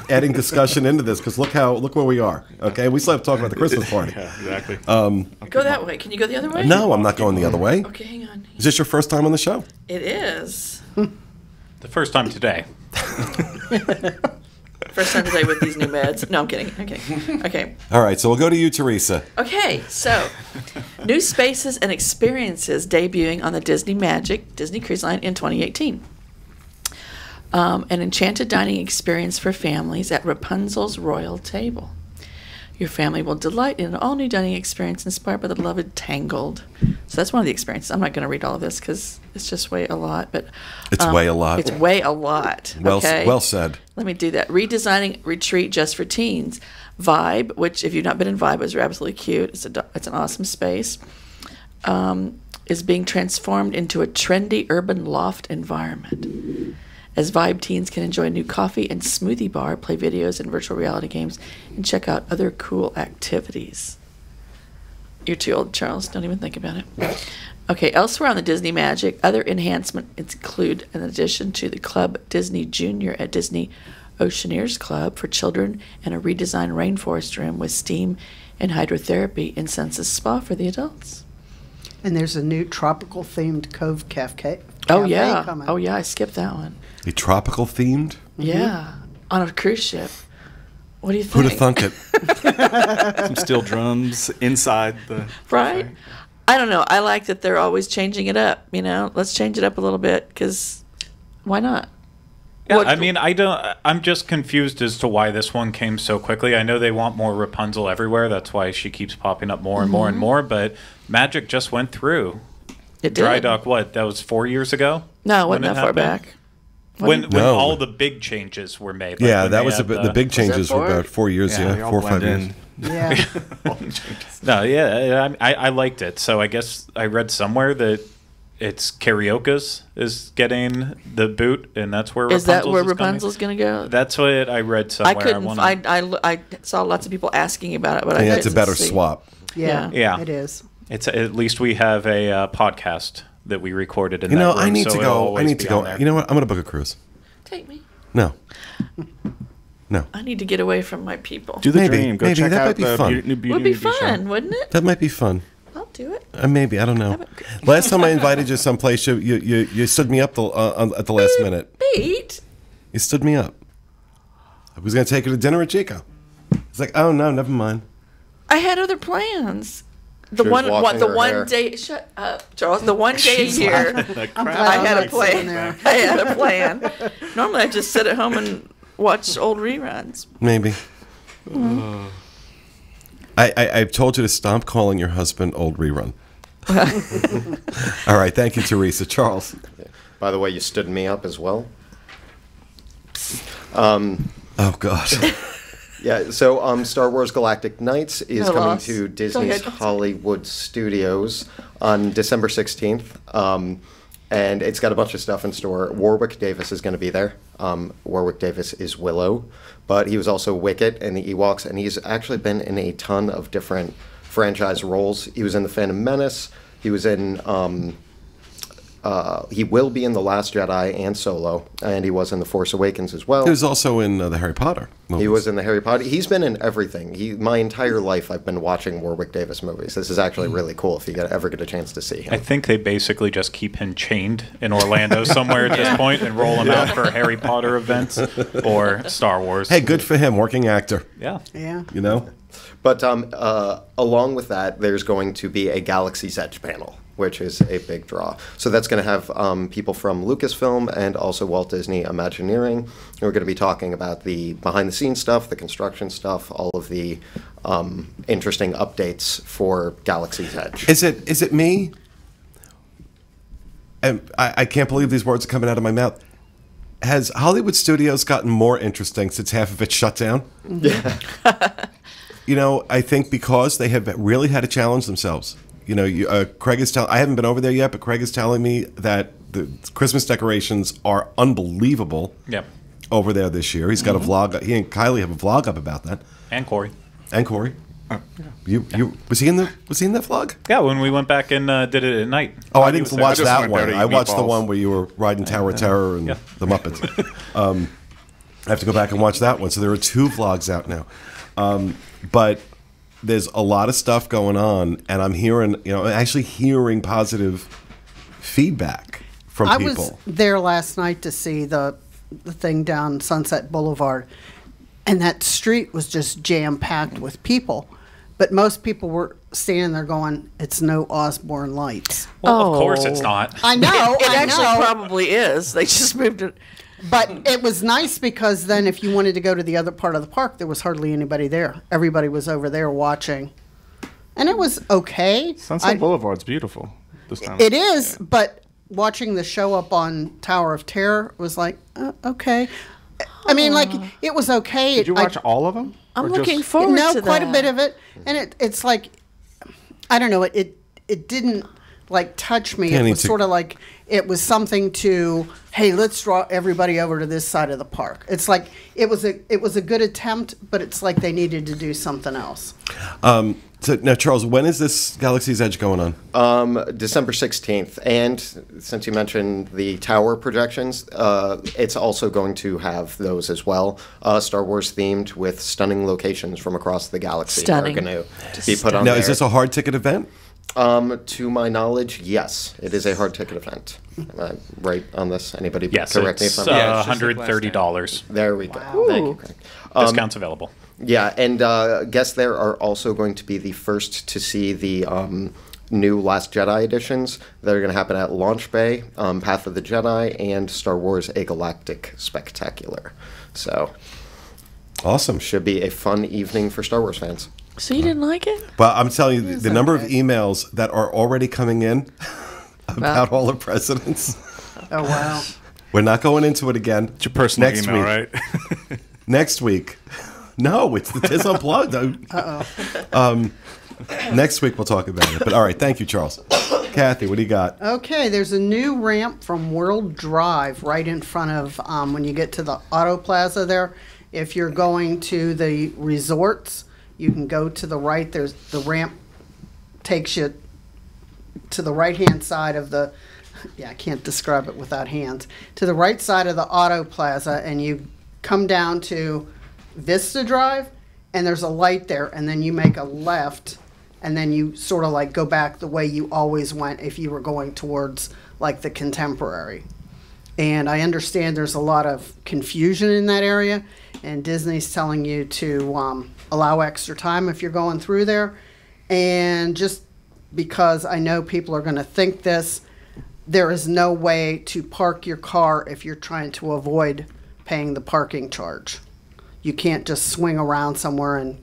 adding discussion into this, because look where we are. Okay, we still have to talk about the Christmas party. Yeah, exactly. Go that way. Can you go the other way? No, I'm not going the other way. Okay, hang on. Is this your first time on the show? It is. The first time today. First time today with these new meds. No, I'm kidding. Okay. All right, so we'll go to you, Teresa. Okay, so new spaces and experiences debuting on the Disney Magic Disney Cruise Line in 2018. An enchanted dining experience for families at Rapunzel's Royal Table. Your family will delight in an all-new dining experience inspired by the beloved Tangled. So that's one of the experiences. I'm not going to read all of this because it's just way a lot. But it's way a lot. It's way a lot. Okay? Well said. Let me do that. Redesigning Retreat just for teens. Vibe, which if you've not been in Vibe, is absolutely cute. It's an awesome space. Is being transformed into a trendy urban loft environment. As Vibe teens can enjoy a new coffee and smoothie bar, play videos and virtual reality games, and check out other cool activities. You're too old, Charles. Don't even think about it. Okay, elsewhere on the Disney Magic, other enhancements include, in addition to the Club Disney Junior at Disney Oceaneers Club for children, and a redesigned rainforest room with steam and hydrotherapy and Senses Spa for the adults. And there's a new tropical themed Cove Cafe. Oh yeah. Coming. Oh yeah, I skipped that one. A tropical themed? Yeah, on a cruise ship. What do you Who'd think? have thunk it? Some steel drums inside the Right? cafe. I don't know. I like that they're always changing it up. Let's change it up a little bit, because why not? Yeah, What- I mean, I'm just confused as to why this one came so quickly. I know they want more Rapunzel everywhere. That's why she keeps popping up more and more and more. But Magic just went through. It did. Dry Dock, what? That was 4 years ago? No, it wasn't when that it far happened? back. When No. all the big changes were made. Yeah, when that they was had the big changes were four? about 4 years, they yeah, all 4 or 5 blend years. in. Yeah. All the changes. No, yeah, I liked it. So I guess I read somewhere that it's Karaoke's is getting the boot, and that's where Is that Rapunzel's where is coming. Rapunzel's going to go? That's what I read somewhere. I couldn't. wanna- I saw lots of people asking about it, but I Yeah, it's a couldn't better see. swap. Yeah. Yeah. It is. It's at least we have a podcast that we recorded in You know, that room, I need so to it'll go. I always need to be go. on there. You know what? I'm going to book a cruise. Take me. No. No. I need to get away from my people. Do the Maybe, dream. Go maybe, check that out might be the fun. Beauty, new Beauty Would be and the Beast show. fun, wouldn't it? That might be fun. I'll do it. Maybe. I don't know. Last time I invited you someplace, you stood me up at the last minute. Pete. You stood me up. I was going to take her to dinner at Chico. It's like, oh, no, never mind. I had other plans. The She was one washing the her one hair. day. Shut up, Charles. The one day a year. I'm glad I I'm had a not sitting plan. there. I had a plan. Normally, I just sit at home and watch old reruns. Maybe. I've told you to stop calling your husband old rerun. All right. Thank you, Teresa. Charles. By the way, you stood me up as well. Oh, God. Yeah, so Star Wars Galactic Nights is No coming loss. to Go Disney's ahead. Hollywood Studios on December 16th. And it's got a bunch of stuff in store. Warwick Davis is going to be there. Warwick Davis is Willow, but he was also Wicket in the Ewoks, and he's actually been in a ton of different franchise roles. He was in The Phantom Menace. He was in he will be in The Last Jedi and Solo, and he was in The Force Awakens as well. He was also in the Harry Potter movies. He was in the Harry Potter. He's been in everything. My entire life, I've been watching Warwick Davis movies. This is actually really cool if you ever get a chance to see him. I think they basically just keep him chained in Orlando somewhere at this point and roll him out for Harry Potter events or Star Wars. Hey, good for him, working actor. Yeah. Yeah. You know? But along with that, there's going to be a Galaxy's Edge panel, which is a big draw. So that's going to have people from Lucasfilm and also Walt Disney Imagineering. We're going to be talking about the behind-the-scenes stuff, the construction stuff, all of the interesting updates for Galaxy's Edge. Is it me? And I can't believe these words are coming out of my mouth. Has Hollywood Studios gotten more interesting since half of it shut down? Yeah. You know, I think because they have really had to challenge themselves. You know, Craig is telling. I haven't been over there yet, but Craig is telling me that the Christmas decorations are unbelievable. Yep. Over there this year, he's got a vlog. He and Kylie have a vlog up about that. And Corey. And Corey. You was he in that vlog? Yeah, when we went back and did it at night. Oh, I didn't watch I just that went there one. to eat I watched the meatballs. one where you were riding Tower of Terror and the Muppets. I have to go back and watch that one. So there are 2 vlogs out now. But there's a lot of stuff going on, and I'm actually hearing positive feedback from I people. was there last night to see the thing down Sunset Boulevard, and that street was just jam-packed with people. But most people were standing there going, "It's no Osborne lights." Well, of course it's not. I know, It I actually know. probably is. They just moved it. But it was nice because then if you wanted to go to the other part of the park, there was hardly anybody there. Everybody was over there watching. And it was okay. Sunset Boulevard's beautiful this time. It is, but watching the show up on Tower of Terror was like, okay. I mean, like, it was okay. Did you watch all of them? I'm Or looking just- forward No, to quite that. a bit of it. And it's like, I don't know, it didn't, like, touch me. Yeah, It need was to- sort of like, it was something to, hey, let's draw everybody over to this side of the park. It's like, it was a good attempt, but it's like they needed to do something else. So now, Charles, when is this Galaxy's Edge going on? December 16th. And since you mentioned the tower projections, it's also going to have those as well. Star Wars themed with stunning locations from across the galaxy Stunning. are going to be put on Now, there. is this a hard ticket event? To my knowledge, yes. It is a hard ticket event. Am I right on this? Anybody Yes, correct me it's if I'm wrong? Yeah, it's just like last $130. There we go. Thank you, Craig. Discounts available. Yeah, and guests there are also going to be the first to see the new Last Jedi editions that are going to happen at Launch Bay, Path of the Jedi, and Star Wars: A Galactic Spectacular. So, Awesome. should be a fun evening for Star Wars fans. So you didn't like it? Well, I'm telling you, the number of emails that are already coming in about all the presidents. Oh, wow. We're not going into it again. It's your personal next email, week. right? Next week. No, it's the Tiz Unplugged. Next week we'll talk about it. But all right, thank you, Charles. Kathy, what do you got? Okay, there's a new ramp from World Drive right in front of when you get to the Auto Plaza there. If you're going to the resorts, you can go to the right. There's the ramp takes you to the right-hand side of the, I can't describe it without hands, to the right side of the Auto Plaza, and you come down to Vista Drive, and there's a light there, and then you make a left, and then you sort of like go back the way you always went if you were going towards like the Contemporary. And I understand there's a lot of confusion in that area, and Disney's telling you to allow extra time if you're going through there. And just because I know people are going to think this, there is no way to park your car if you're trying to avoid paying the parking charge. You can't just swing around somewhere and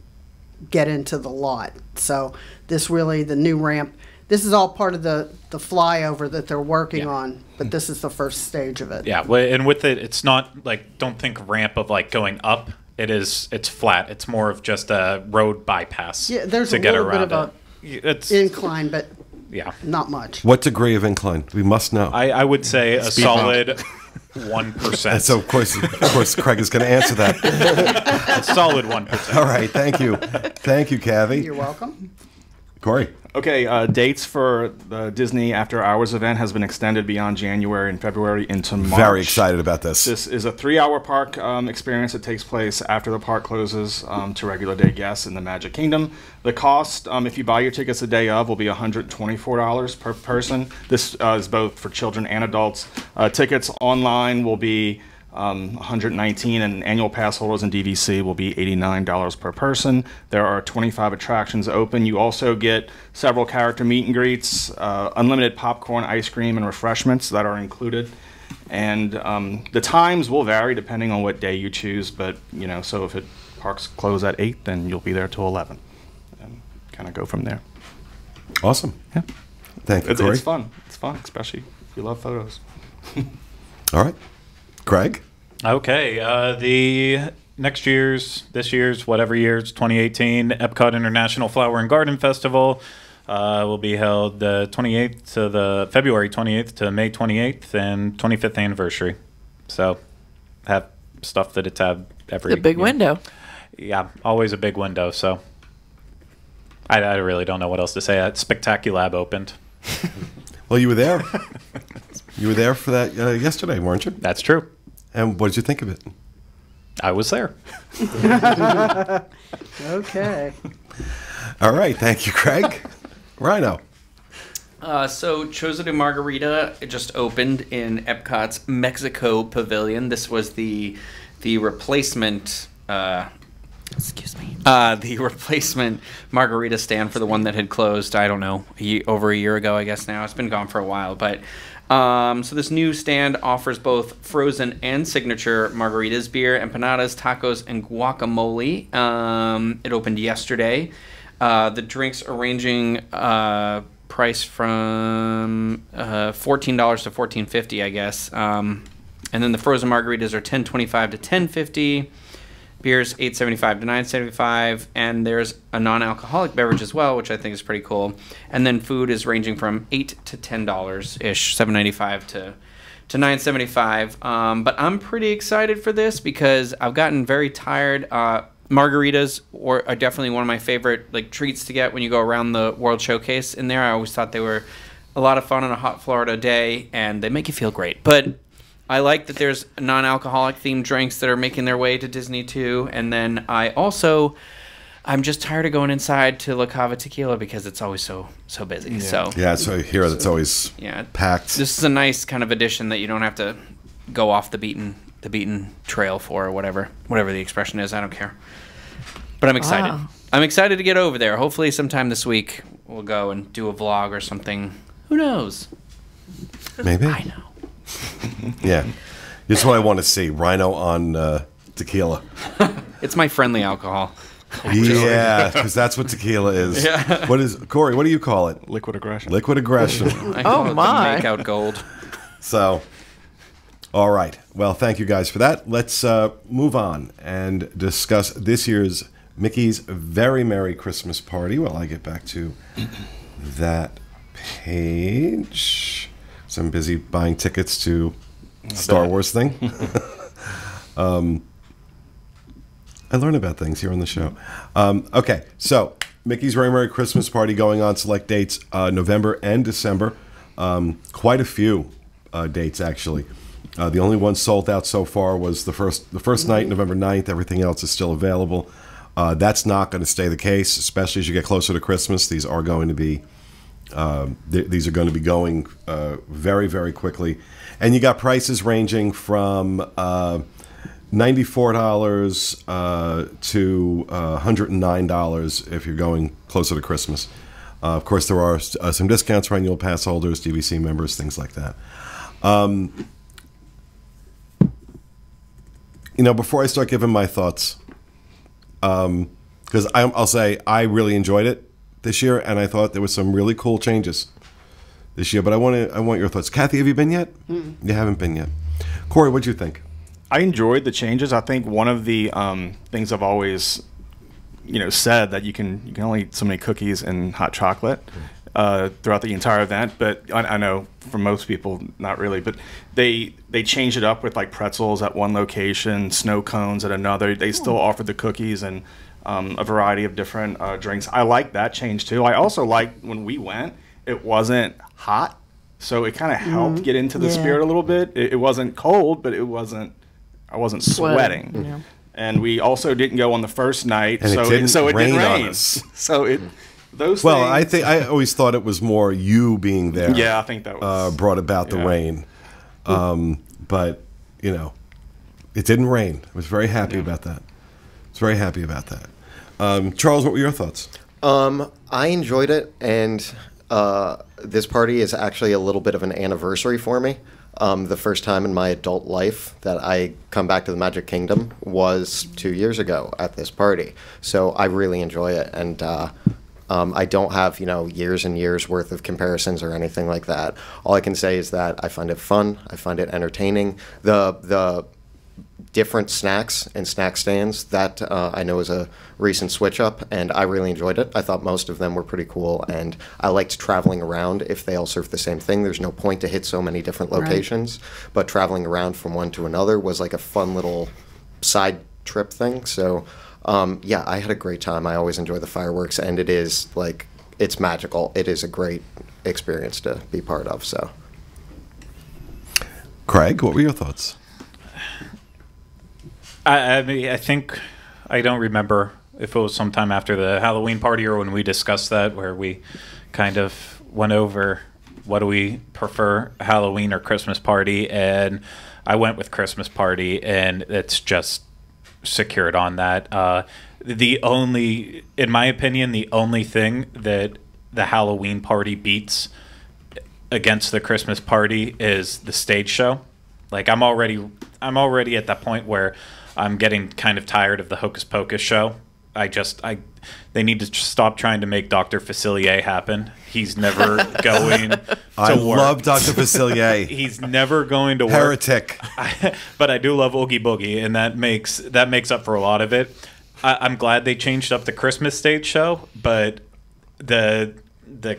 get into the lot. So this really, the new ramp, this is all part of the flyover that they're working on, but this is the first stage of it. Yeah, and with it, it's not like, don't think ramp of like going up. It's flat. It's more of just a road bypass. Yeah, there's to a get little bit around of It's incline, but yeah. not much. What degree of incline? We must know. I would say a solid 1%. And so, of course, Craig is going to answer that. A solid 1%. All right, thank you. Thank you, Kathy. You're welcome. Corey. Okay, dates for the Disney After Hours event has been extended beyond January and February into March. Very excited about this. This is a 3-hour park experience that takes place after the park closes to regular day guests in the Magic Kingdom. The cost, if you buy your tickets the day of, will be $124 per person. This is both for children and adults. Tickets online will be $119, and annual pass holders and DVC will be $89 per person. There are 25 attractions open. You also get several character meet and greets, unlimited popcorn, ice cream, and refreshments that are included. And the times will vary depending on what day you choose, but so if parks close at 8, then you'll be there till 11, and kind of go from there. Awesome. Yeah, Thank you, Corey. It's fun. It's fun, especially if you love photos. All right. Craig? Okay, this year's, whatever year's, 2018, Epcot International Flower and Garden Festival will be held the 28th to the February 28th to May 28th and 25th anniversary. So, have stuff that it's had every The big year. window. Yeah, always a big window. So, I really don't know what else to say. Spectaculab opened. Well, you were there. You were there for that yesterday, weren't you? That's true. And what did you think of it? I was there. Okay. All right. Thank you, Craig. Rhino. So Choza de Margarita, it just opened in Epcot's Mexico Pavilion. This was the replacement. Excuse me. The replacement margarita stand for the one that had closed. I don't know, over a year ago, I guess now. It's been gone for a while, but. So this new stand offers both frozen and signature margaritas, beer, empanadas, tacos, and guacamole. It opened yesterday. The drinks are ranging price from $14 to $14.50, I guess. And then the frozen margaritas are $10.25 to $10.50. Beers $8.75 to $9.75, and there's a non-alcoholic beverage as well, which I think is pretty cool. And then food is ranging from $8 to $10 ish, $7.95 to $9.75. But I'm pretty excited for this because I've gotten very tired. Margaritas are definitely one of my favorite treats to get when you go around the World Showcase in there. I always thought they were a lot of fun on a hot Florida day, and they make you feel great. But I like that there's non-alcoholic themed drinks that are making their way to Disney too. And then I'm just tired of going inside to La Cava Tequila because it's always so busy. Yeah. Yeah, so here that's always packed. This is a nice kind of addition that you don't have to go off the beaten trail for, or whatever the expression is. I don't care. But I'm excited. Wow. I'm excited to get over there. Hopefully sometime this week we'll go and do a vlog or something. Who knows? Maybe. I know. Yeah. This is what I want to see. Rhino on tequila. It's my friendly alcohol. Yeah, because that's what tequila is. Yeah. Corey, what do you call it? Liquid aggression. Liquid aggression. I call it my. the Make Out Gold. So, all right. Well, thank you guys for that. Let's move on and discuss this year's Mickey's Very Merry Christmas Party while I get back to that page. So I'm busy buying tickets to Star Wars thing. I learn about things here on the show. Okay, so Mickey's Very Merry Christmas Party going on select dates November and December. Quite a few dates, actually. The only one sold out so far was the first night, November 9th. Everything else is still available. That's not going to stay the case, especially as you get closer to Christmas. These are going to be going very, very quickly. And you got prices ranging from $94 to $109 if you're going closer to Christmas. Of course, there are some discounts for annual pass holders, DVC members, things like that. Before I start giving my thoughts, because I'll say I really enjoyed it this year, and I thought there was some really cool changes this year. But I want your thoughts. Kathy, have you been yet? Mm-mm. You haven't been yet. Corey, what'd you think? I enjoyed the changes. I think one of the things I've always, said that you can only eat so many cookies and hot chocolate throughout the entire event. But I know for most people, not really. But they changed it up with pretzels at one location, snow cones at another. They still offered the cookies, and a variety of different drinks. I like that change too. I also liked when we went, it wasn't hot, so it kind of helped get into the spirit a little bit. It wasn't cold, but I wasn't sweating. Yeah. And we also didn't go on the first night, And so it didn't rain on us. So those Well, things, I always thought it was more you being there. Yeah, I think that was brought about the rain. But you know, it didn't rain. I was very happy about that. Charles, what were your thoughts? I enjoyed it, and this party is actually a little bit of an anniversary for me. The first time in my adult life that I come back to the Magic Kingdom was 2 years ago at this party. So I really enjoy it, and I don't have, years and years worth of comparisons or anything like that. All I can say is that I find it fun. I find it entertaining. The different snacks and snack stands that I know is a recent switch up, and I really enjoyed it. I thought most of them were pretty cool, and I liked traveling around. If they all serve the same thing, there's no point to hit so many different locations, but traveling around from one to another was like a fun little side trip thing. So yeah, I had a great time. I always enjoy the fireworks, and it is like, it's magical. It is a great experience to be part of. So Craig, what were your thoughts? I mean, I think, I don't remember if it was sometime after the Halloween party or when we discussed that, where we kind of went over what do we prefer, Halloween or Christmas party, and I went with Christmas party, and it's just secured on that. In my opinion, the only thing that the Halloween party beats against the Christmas party is the stage show. Like, I'm already at that point where I'm getting kind of tired of the Hocus Pocus show. They need to stop trying to make Dr. Facilier happen. He's never going to work. I love Dr. Facilier. He's never going to work. Heretic. But I do love Oogie Boogie, and that makes up for a lot of it. I'm glad they changed up the Christmas stage show, but the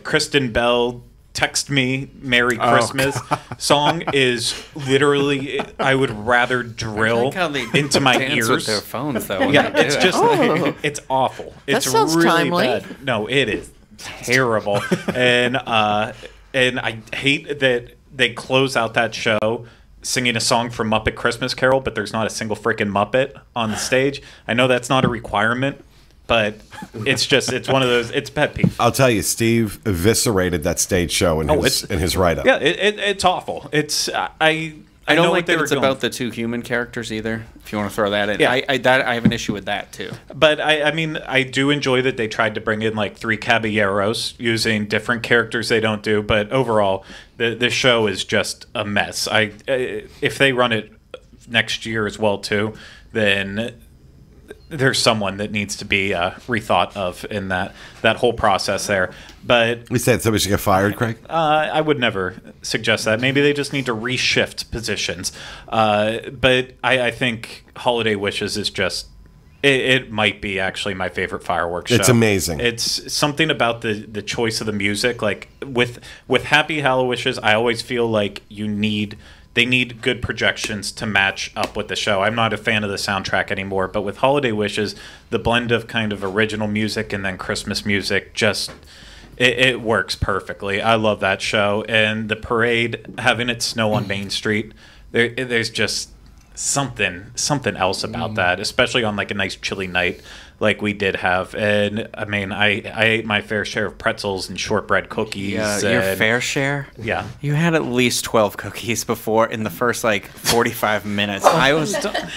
Kristen Bell Text Me Merry Christmas song is literally, I would rather drill into my ears with their phones though. Yeah, it's just it's awful. That It's sounds really timely. bad. No, it is terrible. and I hate that they close out that show singing a song from Muppet Christmas Carol, but there's not a single freaking Muppet on the stage. I know that's not a requirement, but it's one of those, it's pet peeve. I'll tell you, Steve eviscerated that stage show in his write-up. Yeah, it's awful. It's I don't know like what they that were it's going. about the two human characters either. If you want to throw that in, Yeah. I have an issue with that too. But I mean, I do enjoy that they tried to bring in like 3 caballeros using different characters they don't do. But overall, the show is just a mess. If they run it next year as well too, then there's someone that needs to be rethought of in that whole process there. But We said somebody should get fired, Craig? I would never suggest that. Maybe they just need to reshift positions. But I think Holiday Wishes is just, it might be actually my favorite fireworks show. It's amazing. It's something about the choice of the music. Like with Happy Hallow Wishes, I always feel like they need good projections to match up with the show. I'm not a fan of the soundtrack anymore, but with Holiday Wishes, the blend of kind of original music and then Christmas music just, it works perfectly. I love that show. And the parade, having it snow on Main Street, there's just something else about that, especially on like a nice chilly night like we did have. And I mean, I ate my fair share of pretzels and shortbread cookies. Yeah, your and- fair share? Yeah. You had at least 12 cookies before in the first like 45 minutes. I was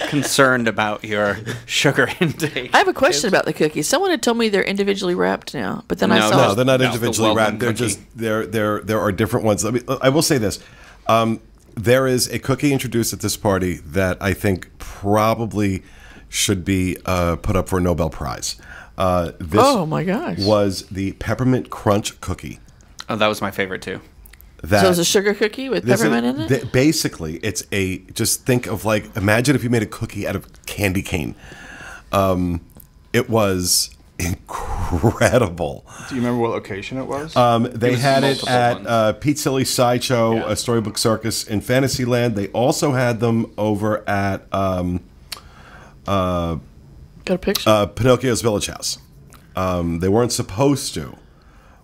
concerned about your sugar intake. I have a question about the cookies. Someone had told me they're individually wrapped now, but then I No, saw. No, they're not No, individually the wrapped. Welcome They're cookie. just there are different ones. I will say this. There is a cookie introduced at this party that I think probably should be put up for a Nobel Prize. This Oh my gosh! was the peppermint crunch cookie. Oh, that was my favorite too. That So it's a sugar cookie with peppermint in it. Basically, it's just think of like, imagine if you made a cookie out of candy cane. It was incredible. Do you remember what location it was? They was had it multiple at ones. Pete Silly's Sideshow, Yeah. Storybook Circus in Fantasyland. They also had them over at Got a picture? Pinocchio's Village House. They weren't supposed to.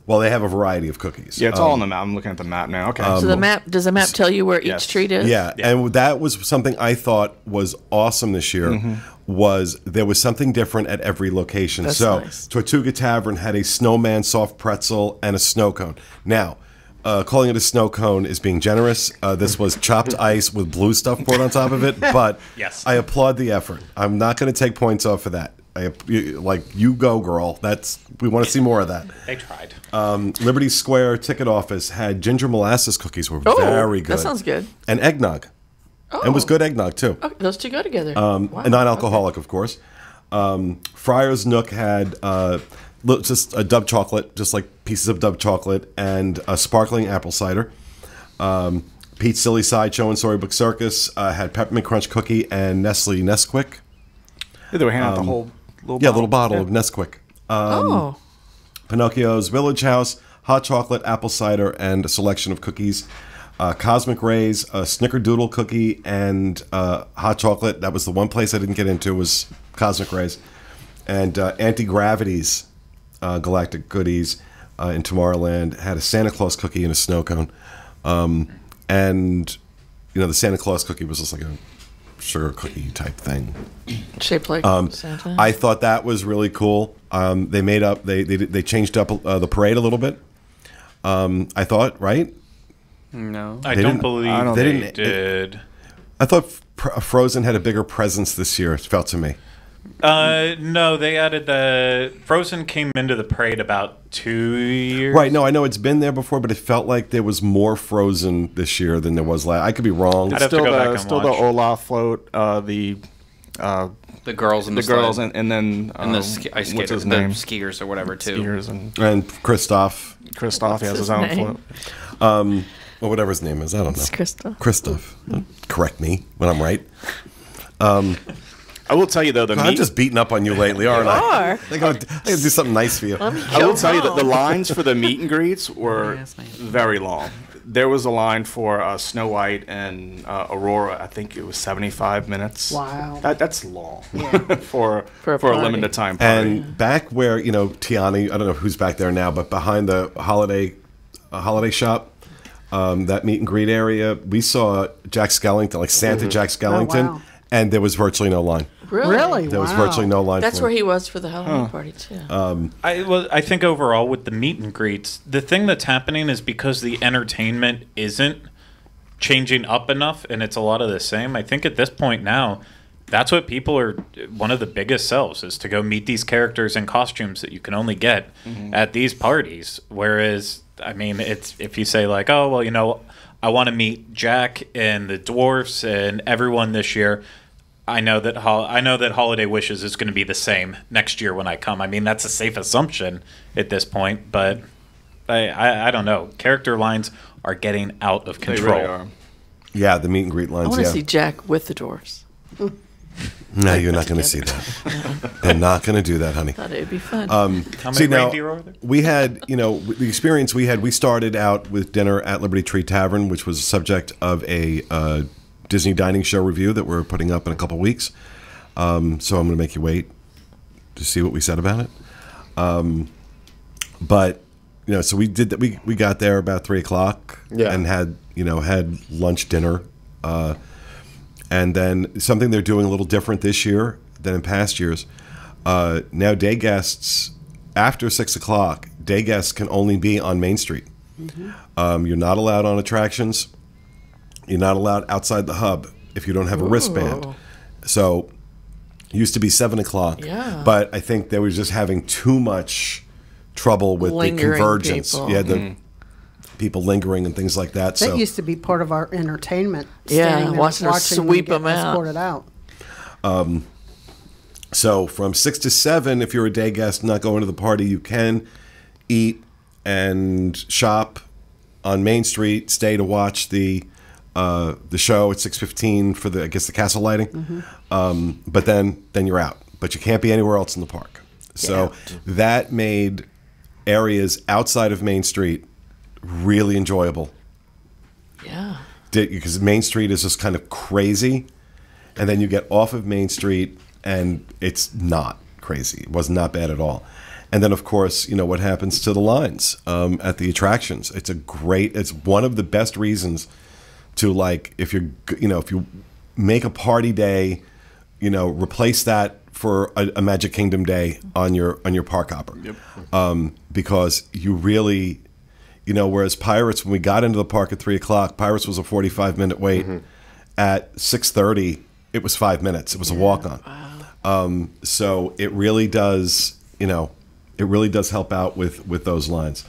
Well, they have a variety of cookies. Yeah, it's all on the map. I'm looking at the map now. Okay. So does the map tell you where yes. each treat is? Yeah, and that was something I thought was awesome this year. Was there was something different at every location. That's so nice. Tortuga Tavern had a snowman soft pretzel and a snow cone. Now, calling it a snow cone is being generous. This was chopped ice with blue stuff poured on top of it, but Yes. I applaud the effort. I'm not going to take points off for that. You go, girl. We want to see more of that. They tried. Liberty Square ticket office had ginger molasses cookies were Oh, very good. that sounds good. And eggnog. Oh. And it was good eggnog too. Okay, those two go together. And non-alcoholic, of course. Friar's Nook had just a Dove chocolate, just like pieces of Dove chocolate, and a sparkling apple cider. Pete's Silly Sideshow and Storybook Circus had peppermint crunch cookie and Nestle Nesquik. They were handing out the whole little Little bottle of Nesquik. oh. Pinocchio's Village House, hot chocolate, apple cider, and a selection of cookies. Cosmic Rays, a Snickerdoodle cookie, and hot chocolate. That was the one place I didn't get into was Cosmic Rays. And Anti-Gravity's Galactic Goodies in Tomorrowland had a Santa Claus cookie and a snow cone. And, the Santa Claus cookie was just like a sugar cookie type thing. Shaped like Santa. I thought that was really cool. They changed up the parade a little bit. I thought, right? No. I They don't didn't- believe they they didn't- did. I thought Frozen had a bigger presence this year. It felt to me. No, they added the Frozen came into the parade about 2 years. Right? No, I know it's been there before, but it felt like there was more Frozen this year than there was last. I could be wrong. I'd have to Still go back the and still the watch. Olaf float. The girls and the girls and then and the ice what's skater, his the name? skiers or whatever too. Skiers and And Christoph, Christoph has his his own name? float. or whatever his name is, I don't know. It's Krista. Christoph. Correct me when I'm right. I will tell you though, I'm just beating up on you lately, aren't I? are. I gotta do something nice for you. I will tell you that the lines for the meet and greets were Yes, ma'am. very long. There was a line for Snow White and Aurora. I think it was 75 minutes. Wow. That's long for For a a party. limited time party. And back where Tiani, I don't know who's back there now, but behind the holiday shop, that meet and greet area, we saw Jack Skellington, like Santa Jack Skellington, wow. and there was virtually no line. Really? There was Wow. virtually no line. That's for where him. he was for the Halloween party too. I think overall with the meet and greets, the thing that's happening is because the entertainment isn't changing up enough and it's a lot of the same. I think at this point now, that's what people are, one of the biggest sells is to go meet these characters in costumes that you can only get at these parties. Whereas, I mean, it's if you say like, oh, well, I want to meet Jack and the dwarfs and everyone this year. I know that Holiday Wishes is going to be the same next year when I come. I mean, that's a safe assumption at this point, but I don't know. Character lines are getting out of They control. really are. Yeah, the meet and greet I lines. want to Yeah. see Jack with the dwarfs. No, you're not going to see that. They're not going to do that, honey. Thought it would be fun. How many See, now, reindeer are there? we had, the experience we had, we started out with dinner at Liberty Tree Tavern, which was the subject of a Disney dining show review that we're putting up in a couple weeks. So I'm going to make you wait to see what we said about it. But, so we did that. We got there about 3:00 Yeah. and had lunch, dinner. And then something they're doing a little different this year than in past years. Now day guests, after 6:00, day guests can only be on Main Street. You're not allowed on attractions. You're not allowed outside the hub if you don't have a wristband. So it used to be 7:00. Yeah. But I think they were just having too much trouble with Lingering the convergence. people. Yeah, the people lingering and things like that. That So used to be part of our entertainment. Yeah, standing there watching her sweep them 'em get out. escorted out. So from 6 to 7, if you're a day guest not going to the party, you can eat and shop on Main Street. Stay to watch the show at 6:15 for the castle lighting. But then you're out. But you can't be anywhere else in the park. So that made areas outside of Main Street really enjoyable. yeah. Because Main Street is just kind of crazy, and then you get off of Main Street and it's not crazy. It was not bad at all. And then, of course, what happens to the lines at the attractions. It's one of the best reasons to, like, if you make a party day, replace that for a Magic Kingdom day on your park hopper. Yep. Because you really, whereas Pirates, when we got into the park at 3 o'clock, Pirates was a 45-minute wait. Mm-hmm. At 6:30, it was 5 minutes. It was a walk-on. Wow. So it really does, help out with those lines.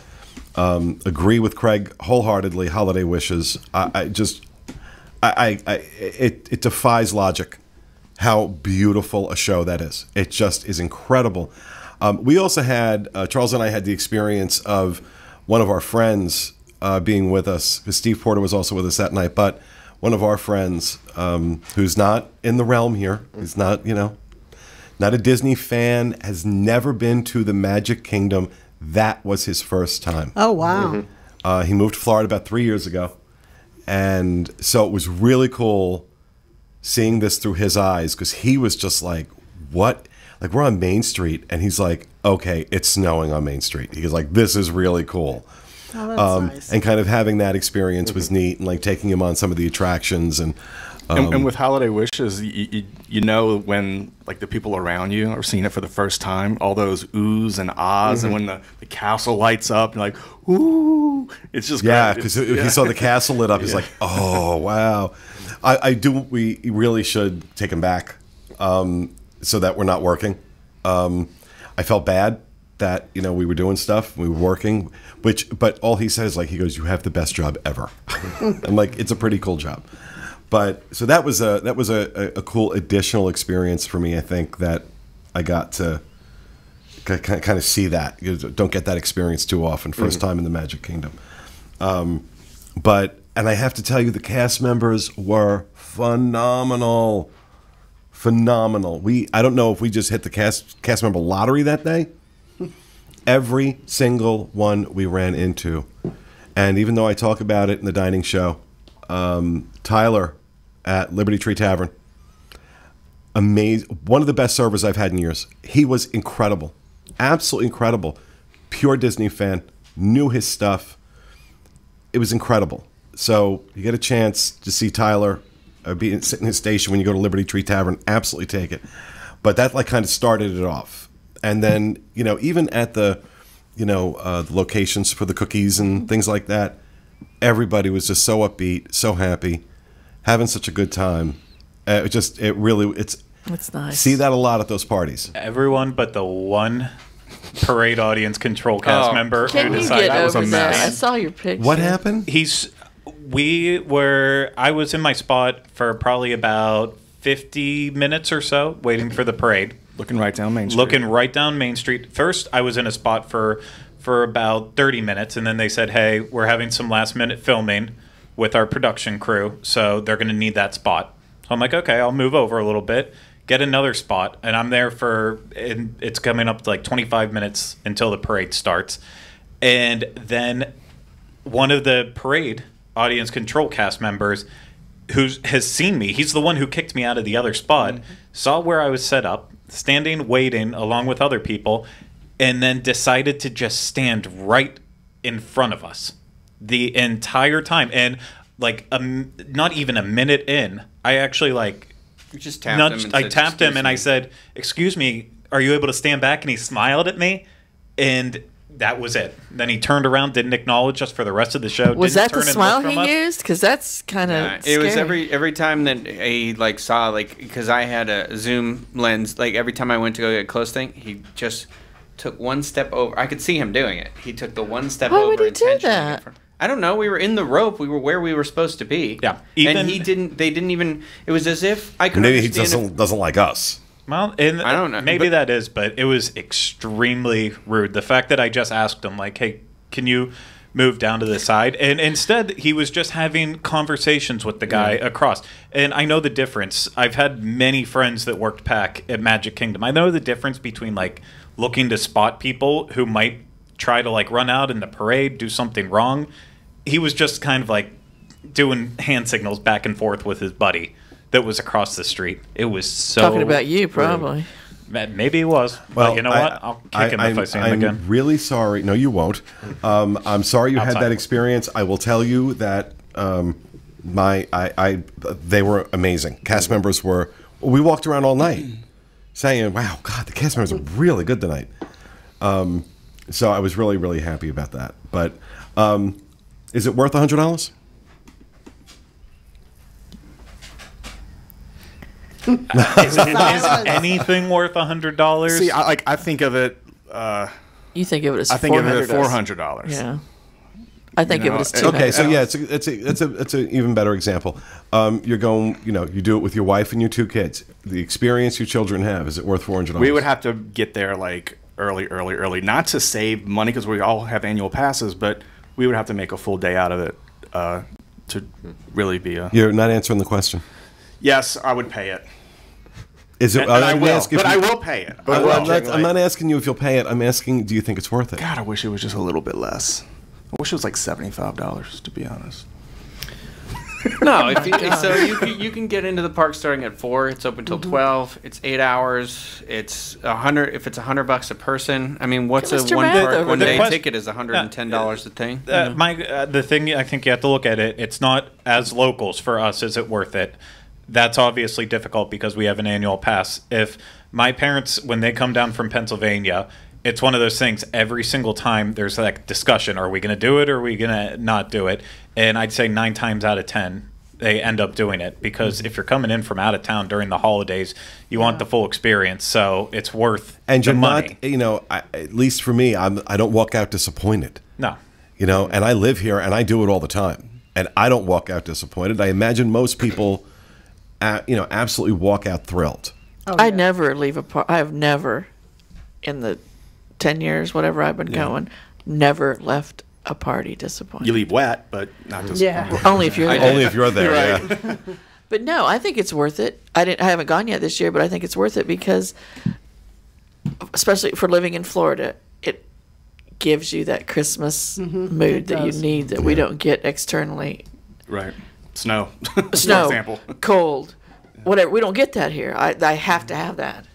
Agree with Craig wholeheartedly. Holiday Wishes. It defies logic how beautiful a show that is. It just is incredible. We also had Charles and I had the experience of one of our friends being with us, because Steve Porter was also with us that night. But one of our friends, who's not in the realm here, who's not not a Disney fan, has never been to the Magic Kingdom. That was his first time. Oh, wow. Mm-hmm. He moved to Florida about 3 years ago. And so it was really cool seeing this through his eyes, because he was just like, what? Like, we're on Main Street, and he's like, okay, it's snowing on Main Street. He was like, this is really cool. Oh, that's nice. And kind of having that experience was neat, and like taking him on some of the attractions. And with Holiday Wishes, you know when like the people around you are seeing it for the first time, all those oohs and ahs, and when the castle lights up, you're like, ooh, it's just great. Because he saw the castle lit up, he's like, oh, wow. We really should take him back so that we're not working. I felt bad that we were doing stuff, we were working, but all he says, like, he goes, you have the best job ever. I'm like, it's a pretty cool job. But so that was a cool additional experience for me. I think that I got to kind of see that. You don't get that experience too often. First time in the Magic Kingdom. And I have to tell you, the cast members were phenomenal. Phenomenal. I don't know if we just hit the cast member lottery that day. Every single one we ran into. And even though I talk about it in the dining show, Tyler at Liberty Tree Tavern, one of the best servers I've had in years. He was incredible. Absolutely incredible. Pure Disney fan. Knew his stuff. It was incredible. So you get a chance to see Tyler sit in his station when you go to Liberty Tree Tavern, absolutely take it. But that like kind of started it off. And then, even at the locations for the cookies and things like that, everybody was just so upbeat, so happy, having such a good time. It's nice. See that a lot at those parties. Everyone but the one parade audience control cast member Can who you decided get that was a over that? I mess. saw your picture. What happened? I was in my spot for probably about 50 minutes or so waiting for the parade. Looking right down Main Street. First, I was in a spot for about 30 minutes, and then they said, hey, we're having some last-minute filming with our production crew, so they're going to need that spot. So I'm like, okay, I'll move over a little bit, get another spot, and I'm there it's coming up to like 25 minutes until the parade starts. And then one of the parade audience control cast members who has seen me, he's the one who kicked me out of the other spot, saw where I was set up, standing, waiting, along with other people, and then decided to just stand right in front of us the entire time. And like not even a minute in, I actually You just tapped him. I tapped him and I said, "Excuse me, are you able to stand back?" And he smiled at me, and that was it. Then he turned around, didn't acknowledge us for the rest of the show. Was that the didn't turn smile and look from he us. used? Because that's kind of scary. It was every time that he saw because I had a zoom lens. Like every time I went to go get a close thing, he just took one step over. I could see him doing it. He took the one step Why over. would he do intentionally. that? I don't know. We were in the rope. We were where we were supposed to be. Yeah. And he didn't. They didn't even. It was as if I could. Maybe he doesn't like us. Well, and I don't know. Maybe that is, but it was extremely rude. The fact that I just asked him, like, hey, can you move down to the side? And instead, he was just having conversations with the guy across. And I know the difference. I've had many friends that worked pack at Magic Kingdom. I know the difference between, looking to spot people who might try to, run out in the parade, do something wrong. He was just kind of, doing hand signals back and forth with his buddy. that was across the street. It was so Talking about you, probably. Maybe it was. Well, But you know what? I'll kick him if I see him again. I'm really sorry. No, you won't. I'm sorry you had Outside. that experience. I will tell you that they were amazing. Cast members were. We walked around all night saying, "Wow, God, the cast members are really good tonight." So I was really, really happy about that. But is it worth $100? Is anything worth $100? See, I think of it. You think of it as I think of it at $400. $400. Yeah. I think You of it know, as $200. Okay, so yeah, it's an even better example. You're going, you do it with your wife and your 2 kids. The experience your children have, is it worth $400? We would have to get there like early, not to save money because we all have annual passes, but we would have to make a full day out of it to really be a. You're not answering the question. Yes, I would pay it. Is it? And I I'm will, asking if but you- I will pay it. I'm not asking you if you'll pay it. I'm asking, do you think it's worth it? God, I wish it was just a little bit less. I wish it was like $75, to be honest. No, you can get into the park starting at 4. It's open till 12. It's 8 hours. It's 100. If it's $100 a person, I mean, what's a Mr. one Math park over one there. day The quest- ticket is $110 a thing. The thing I think you have to look at it. It's not as locals for us. Is it worth it? That's obviously difficult because we have an annual pass. If my parents, when they come down from Pennsylvania, it's one of those things. Every single time there's that discussion: are we going to do it or are we going to not do it? And I'd say 9 times out of 10 they end up doing it because if you're coming in from out of town during the holidays, you want the full experience. So it's worth And the you're money. not, at least for me, I don't walk out disappointed. No. And I live here and I do it all the time, and I don't walk out disappointed. I imagine most people, absolutely walk out thrilled. I never leave a park. I have never, in the 10 years, whatever I've been going, never left a party disappointed. You leave wet, but not just. Yeah. Only if you're there. Only if you're there, yeah. But no, I think it's worth it. I haven't gone yet this year, but I think it's worth it because, especially for living in Florida, it gives you that Christmas mood that you does. need that we don't get externally. Right. Snow. For Snow, example. cold, whatever. We don't get that here. I have to have that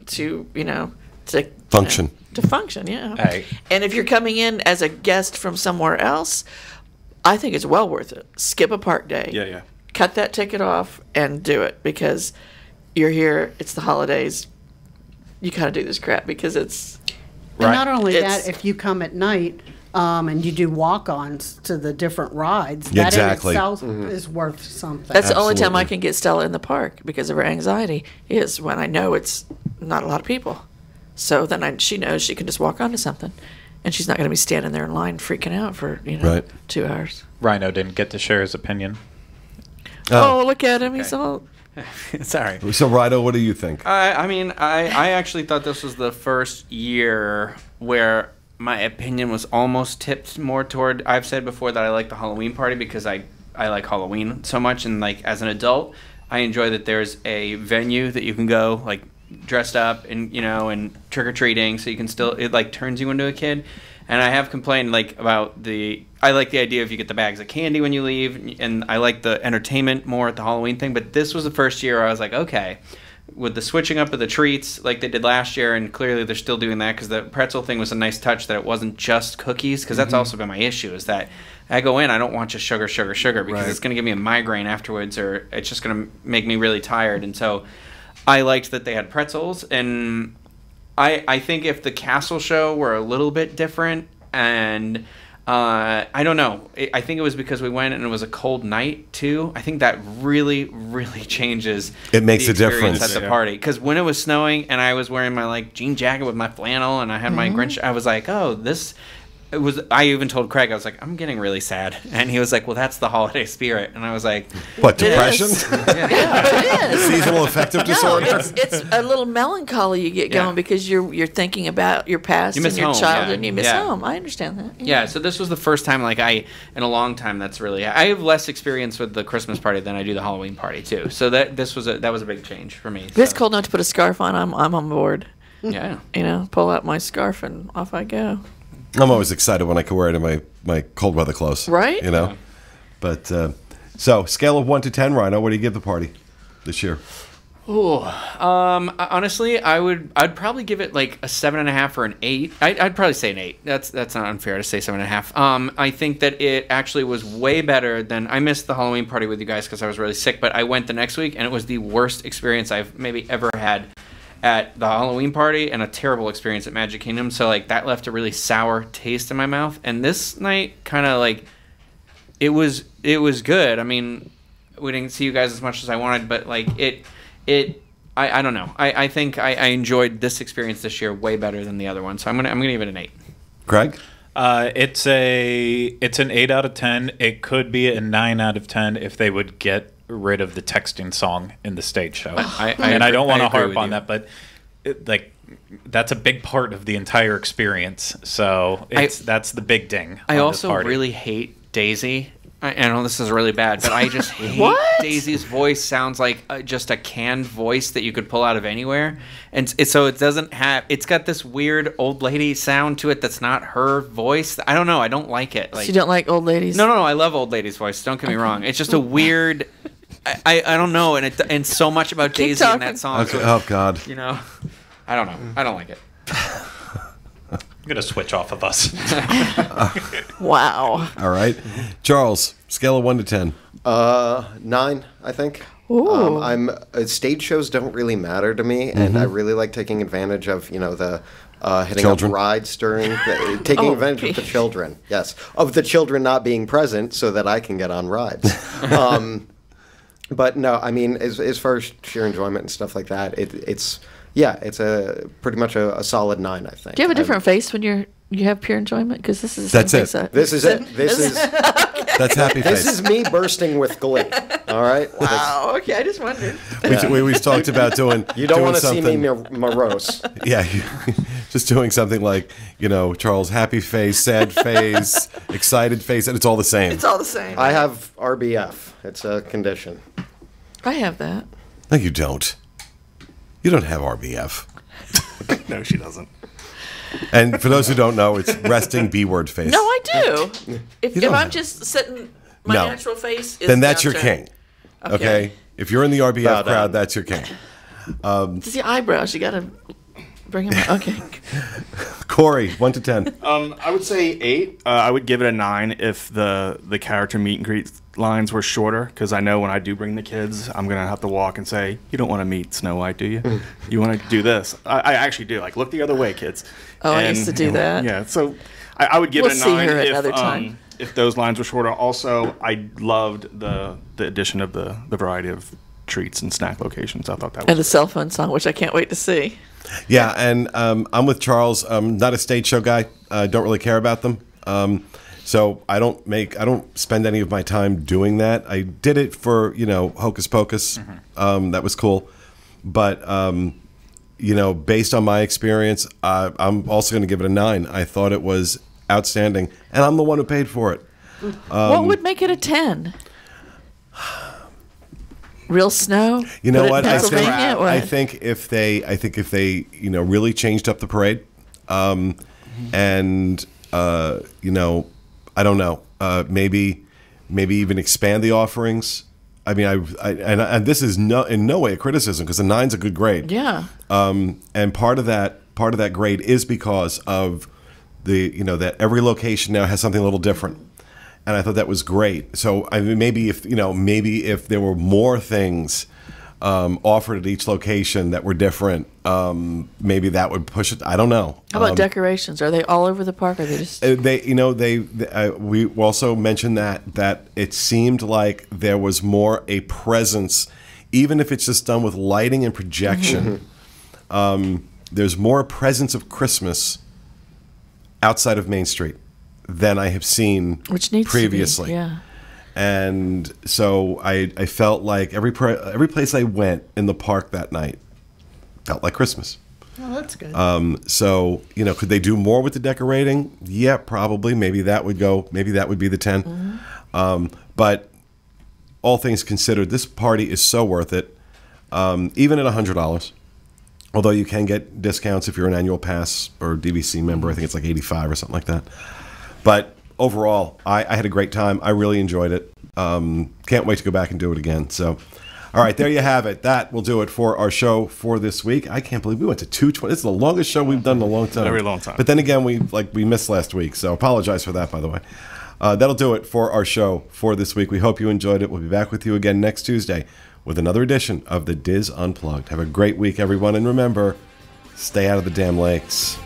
to to Function. to function. Yeah. Hey. And if you're coming in as a guest from somewhere else, I think it's well worth it. Skip a park day. Yeah. Cut that ticket off and do it because you're here. It's the holidays. You gotta do this crap because it's. And not only It's- that, if you come at night and you do walk-ons to the different rides, Yeah, that exactly. in itself is worth something. That's the only time I Absolutely. can get Stella in the park because of her anxiety is when I know it's not a lot of people. So then she knows she can just walk onto something, and she's not going to be standing there in line freaking out for Right. 2 hours. Rhino didn't get to share his opinion. Oh, look at him! He's all. It's all right. So, Rido, what do you think? I mean, I actually thought this was the first year where my opinion was almost tipped more toward. I've said before that I like the Halloween party because I like Halloween so much, and like as an adult, I enjoy that there's a venue that you can go like dressed up and and trick or treating, so you can still it like turns you into a kid. And I have complained like about I like the idea if you get the bags of candy when you leave, and I like the entertainment more at the Halloween thing. But this was the first year I was like, okay, with the switching up of the treats like they did last year, and clearly they're still doing that because the pretzel thing was a nice touch that it wasn't just cookies, because that's also been my issue is that I go in, I don't want just sugar because it's going to give me a migraine afterwards, or it's just going to make me really tired. And so I liked that they had pretzels, and I think if the castle show were a little bit different, and I don't know, I think it was because we went and it was a cold night too. I think that really, really changes. It makes the a experience difference. at the party. Because when it was snowing and I was wearing my like jean jacket with my flannel and I had my Grinch, I was like, oh, this. It was. I even told Craig, I was like, I'm getting really sad, and he was like, well, that's the holiday spirit, and I was like, What, It depression? is. Yeah, it is. Seasonal affective No, disorder? it's a little melancholy you get going Yeah. because you're thinking about your past You miss and your home, childhood yeah. and you miss Yeah. home. I understand that. Yeah, so this was the first time, like in a long time, that's really. I have less experience with the Christmas party than I do the Halloween party too. So that was a big change for me. If it's so. cold enough to put a scarf on, I'm on board. Yeah. Pull out my scarf and off I go. I'm always excited when I can wear it in my cold weather clothes. Right? But, so, scale of 1 to 10, Rhino, what do you give the party? this year? Honestly, I'd probably give it like a 7.5 or an 8. I'd probably say an 8. That's not unfair to say 7.5. I think that it actually was way better than I missed the Halloween party with you guys because I was really sick. But I went the next week and it was the worst experience I've maybe ever had at the Halloween party and a terrible experience at Magic Kingdom. So like that left a really sour taste in my mouth. And this night kind of like it was good. I mean, we didn't see you guys as much as I wanted, but like I don't know. I think I enjoyed this experience this year way better than the other one. So I'm gonna give it an 8. Greg? It's an 8 out of 10. It could be a 9 out of 10 if they would get rid of the texting song in the stage show. I don't want to harp on that, but that's a big part of the entire experience. So that's the big ding. I also really hate Daisy. I know this is really bad, but I just hate Daisy's voice. Sounds like just a canned voice that you could pull out of anywhere. And so it doesn't have, it's got this weird old lady sound to it that's not her voice. I don't know. I don't like it. So you don't like old ladies? No. I love old ladies' voice. Don't get me wrong. It's just a weird, I don't know. And so much about Daisy in that song. Okay. Oh, God. You know, I don't know. I don't like it. I'm going to switch off of us. Wow. All right. Charles, scale of 1 to 10. 9, I think. Ooh. Stage shows don't really matter to me, and I really like taking advantage of, the hitting Children. up rides during, taking advantage of the children. Yes. Of the children not being present so that I can get on rides. But no, I mean, as far as sheer enjoyment and stuff like that, it's a pretty much a solid 9, I think. Do you have a different face when you have pure enjoyment? Because this is the That's same it. face. This is it. This is That's happy face. this is me bursting with glee. All right. Wow. Okay, I just wondered. We always talked about doing. You don't want to see something- me morose. Yeah, just doing something like Charles, happy face, sad face, excited face, and it's all the same. It's all the same. I have RBF. It's a condition. I have that. No, you don't. You don't have RBF. No, she doesn't. And for those who don't know, it's resting B-word face. No, I do. If don't I'm have- just sitting, my No. natural face is Then that's your downturned. king. Okay? If you're in the RBF Bow crowd, down. that's your king. It's the eyebrows. You got to bring them out. Okay. Corey, 1 to 10. I would say 8. I would give it a 9 if the character meet and greet lines were shorter, because I know when I do bring the kids, I'm gonna have to walk and say, "You don't want to meet Snow White, do you? You want to do this?" I actually do. Like, look the other way, kids. Oh, I used to do that. Yeah, so I would give We'll it a see 9 her if another time. if those lines were shorter. Also, I loved the addition of the variety of treats and snack locations. I thought that was And the cell phone song, which I can't wait to see. Yeah, and I'm with Charles. Not a stage show guy. Don't really care about them. So I don't spend any of my time doing that. I did it for, Hocus Pocus. That was cool. But, based on my experience, I'm also going to give it a 9. I thought it was outstanding. And I'm the one who paid for it. What would make it a 10? Real snow? You know Put it in what? Pennsylvania? What? I think if they really changed up the parade, and I don't know, maybe even expand the offerings. I mean, and this is in no way a criticism, because a 9's a good grade. Yeah. And part of that grade is because of that every location now has something a little different. And I thought that was great. So I mean, maybe if there were more things offered at each location that were different, maybe that would push it. I don't know. How about decorations? Are they all over the park? Or are they just? We also mentioned that it seemed like there was more a presence, even if it's just done with lighting and projection. There's more presence of Christmas outside of Main Street than I have seen Which needs previously. To be, yeah. And so I felt like every place I went in the park that night felt like Christmas. Oh, that's good. So, could they do more with the decorating? Yeah, probably. Maybe that would be the 10. But all things considered, this party is so worth it, even at $100. Although you can get discounts if you're an annual pass or DVC member. I think it's like $85 or something like that. But overall, I had a great time. I really enjoyed it. Can't wait to go back and do it again. So All right, there you have it. That will do it for our show for this week. I can't believe we went to 220. This is the longest show we've done in a long time. Very long time. But then again, we missed last week, so apologize for that, by the way. That'll do it for our show for this week. We hope you enjoyed it. We'll be back with you again next Tuesday with another edition of the Diz Unplugged. Have a great week, everyone, and remember, stay out of the damn lakes.